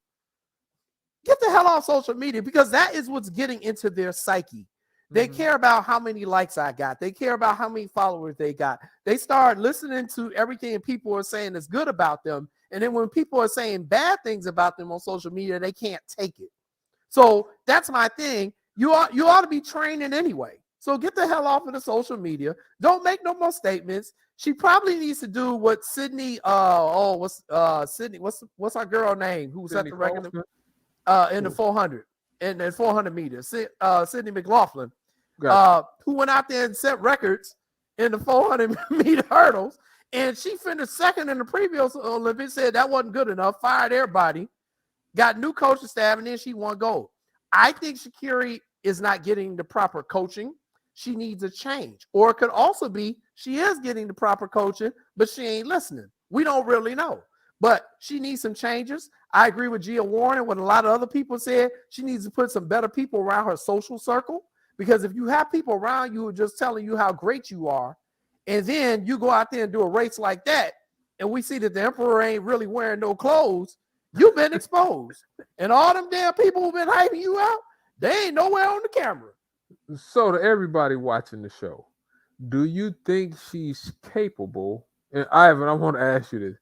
Get the hell off social media, because that is what's getting into their psyche. They care about how many likes I got. They care about how many followers they got. They start listening to everything people are saying that's good about them. And then when people are saying bad things about them on social media, they can't take it. So that's my thing. You ought to be training anyway. So get the hell off of the social media. Don't make no more statements. She probably needs to do what Sydney, Sydney, what's our girl name who set the record in the 400 and then 400 meters? Sydney McLaughlin, who went out there and set records in the 400 meter hurdles, and she finished second in the previous Olympics. Said that wasn't good enough. Fired everybody. Got new coaching staff, and then she won gold. I think Sha'Carri is not getting the proper coaching. She needs a change. Or it could also be she is getting the proper coaching, but she ain't listening. We don't really know. But she needs some changes. I agree with Gia Warren and what a lot of other people said. She needs to put some better people around her social circle, because if you have people around you who are just telling you how great you are, and then you go out there and do a race like that, and we see that the emperor ain't really wearing no clothes, you've been exposed. And all them damn people who've been hyping you out, they ain't nowhere on the camera. So to everybody watching the show, do you think she's capable? And Ivan, I want to ask you this.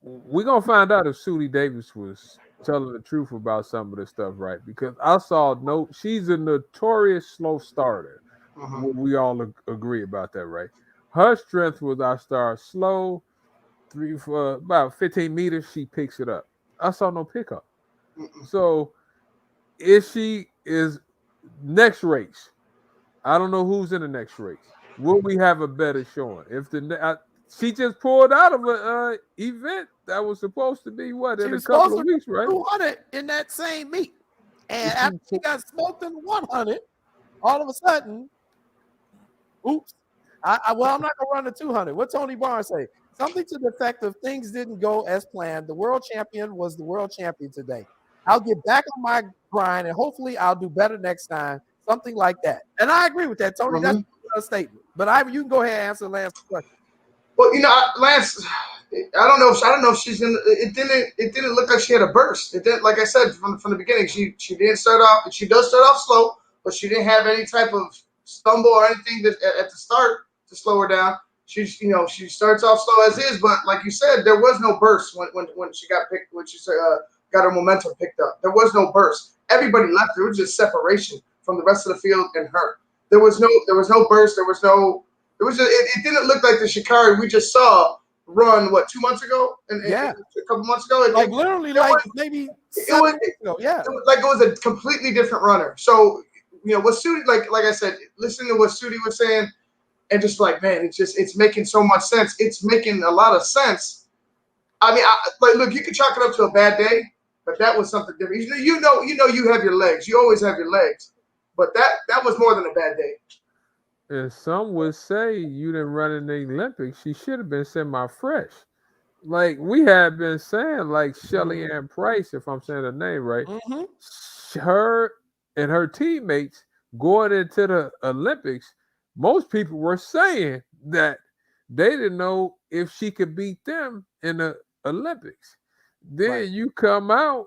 We're going to find out if Sudi Davis was telling the truth about some of this stuff, right? Because I saw she's a notorious slow starter. We all agree about that, right? Her strength was I start slow, for about 15 meters, she picks it up. I saw no pickup. So if she is next race, I don't know who's in the next race. Will we have a better showing? If she just pulled out of an event that was supposed to be in a couple of weeks, right? 200 in that same meet, and after she got smoked in the 100, all of a sudden, oops! I'm not gonna run the 200. What Tony Barnes say? Something to the effect of things didn't go as planned. The world champion was the world champion today. I'll get back on my grind, and hopefully I'll do better next time. Something like that. And I agree with that, Tony. That's a statement. But Ivan, you can go ahead and answer Lance's question. Well, Lance, I don't know if she's in. It didn't look like she had a burst. It didn't. Like I said from the beginning, she didn't start off. She does start off slow, but she didn't have any type of stumble or anything at the start to slow her down. She starts off slow as is, but like you said, there was no burst when she got picked. When she got her momentum picked up, there was no burst. Everybody left. There was just separation from the rest of the field and her. There was no burst. It didn't look like the Sha'Carri we just saw run 2 months ago and a couple months ago. Maybe it was a completely different runner. So what Sudi, like I said, listening to what Sudi was saying, and just man, it's making so much sense. It's making a lot of sense. I mean, look, you can chalk it up to a bad day, but that was something different. You have your legs. You always have your legs. But that was more than a bad day. And some would say you didn't run in the Olympics. She should have been semi-fresh. Like we had been saying, like Shelly Ann Price, if I'm saying her name right, her and her teammates going into the Olympics, most people were saying that they didn't know if she could beat them in the Olympics. Then you come out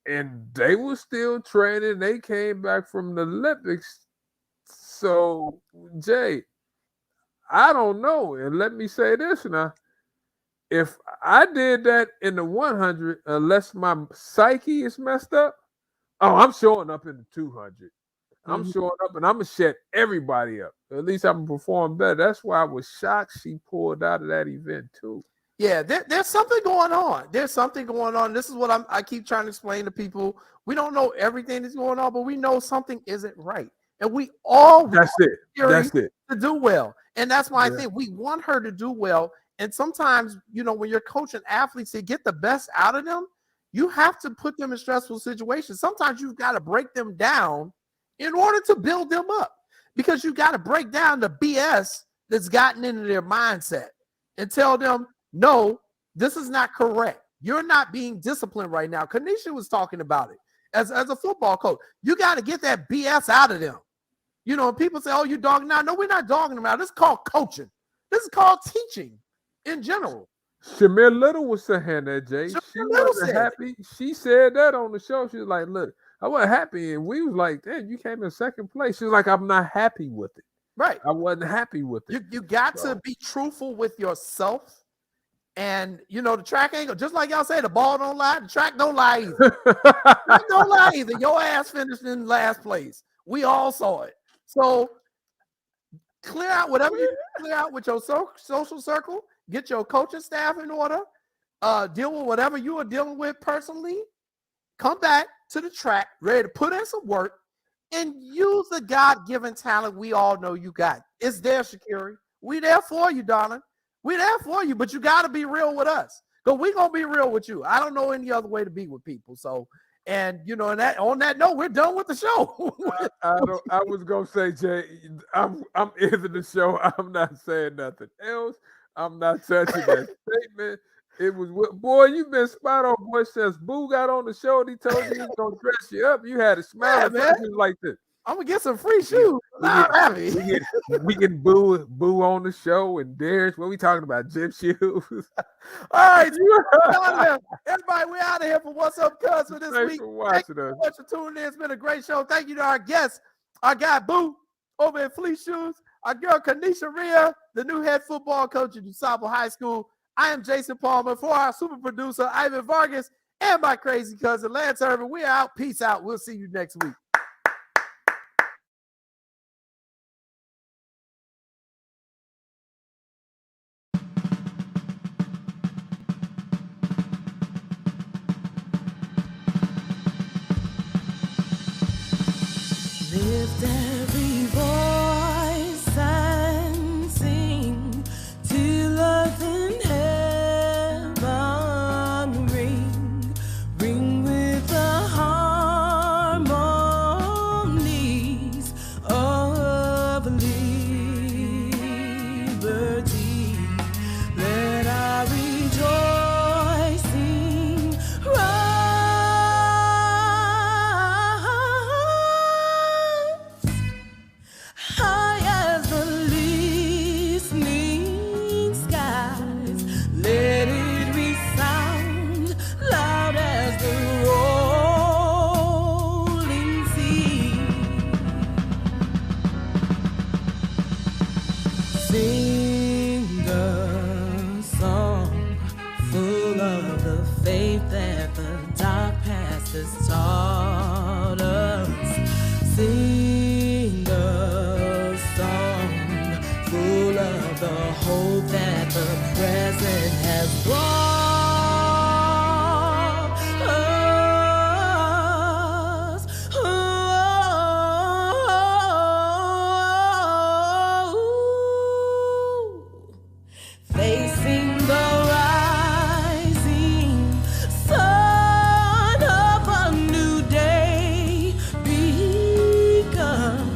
and they were still training. They came back from the Olympics. So, Jay, I don't know. And let me say this now. If I did that in the 100, unless my psyche is messed up, I'm showing up in the 200. I'm showing up and I'm going to shut everybody up. At least I'm going to perform better. That's why I was shocked she pulled out of that event too. Yeah, there's something going on. There's something going on. This is what I keep trying to explain to people. We don't know everything that's going on, but we know something isn't right. And we all That's it to do well. And that's why I think we want her to do well. And sometimes, when you're coaching athletes to get the best out of them, you have to put them in stressful situations. Sometimes you've got to break them down in order to build them up, because you got to break down the BS that's gotten into their mindset and tell them, no, this is not correct. You're not being disciplined right now. Kanisha was talking about it as a football coach. You got to get that BS out of them. People say, oh, you're dogging them out. No, we're not dogging them out. This is called coaching. This is called teaching in general. Shamir Little was saying that, Jay. She wasn't happy. She said that on the show. She was like, look, I wasn't happy. And we was like, damn, you came in second place. She was like, I'm not happy with it. Right. I wasn't happy with it. You got to be truthful with yourself. And, the track ain't just like y'all say, the ball don't lie. The track don't lie either. The track don't lie either. Your ass finished in last place. We all saw it. So clear out whatever you clear out with your social circle. Get your coaching staff in order. Deal with whatever you are dealing with personally. Come back to the track, ready to put in some work, and use the God-given talent we all know you got. It's there, Shakiri. We there for you, darling. We there for you, but you got to be real with us. Because we're going to be real with you. I don't know any other way to be with people. So, and, you know, on that note, we're done with the show. I was going to say, Jay, I'm ending the show. I'm not saying nothing else. I'm not touching that statement. It was, boy, you've been spot on, boy. Since Boo got on the show and he told you he was going to dress you up, you had a smile like this. I'm going to get some free shoes. We can boo on the show and Darius. What we talking about? Gym shoes. All right. Everybody, we're out of here for What's Up, Cuz, for this week. Thanks for watching us. Thanks for tuning in. It's been a great show. Thank you to our guests, our guy Boo over at Fleece Shoes, our girl Kanisha Rhea, the new head football coach at DuSable High School. I am Jason Palmer for our super producer, Ivan Vargas, and my crazy cousin, Lance Irvin. We are out. Peace out. We'll see you next week. Lift every voice and sing till earth and heaven ring with the harmonies of liberty. Let our rejoicing rise. High as the listening skies, let it resound loud as the rolling sea. Sing a song full of the faith that the dark past has taught us. Sing a song full of the hope that the present has brought us. Facing the rising sun of a new day begun,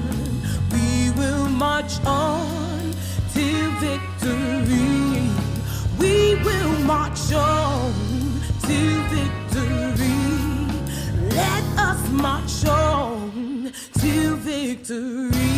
we will march on till victory. We will march on till victory. Let us march on till victory.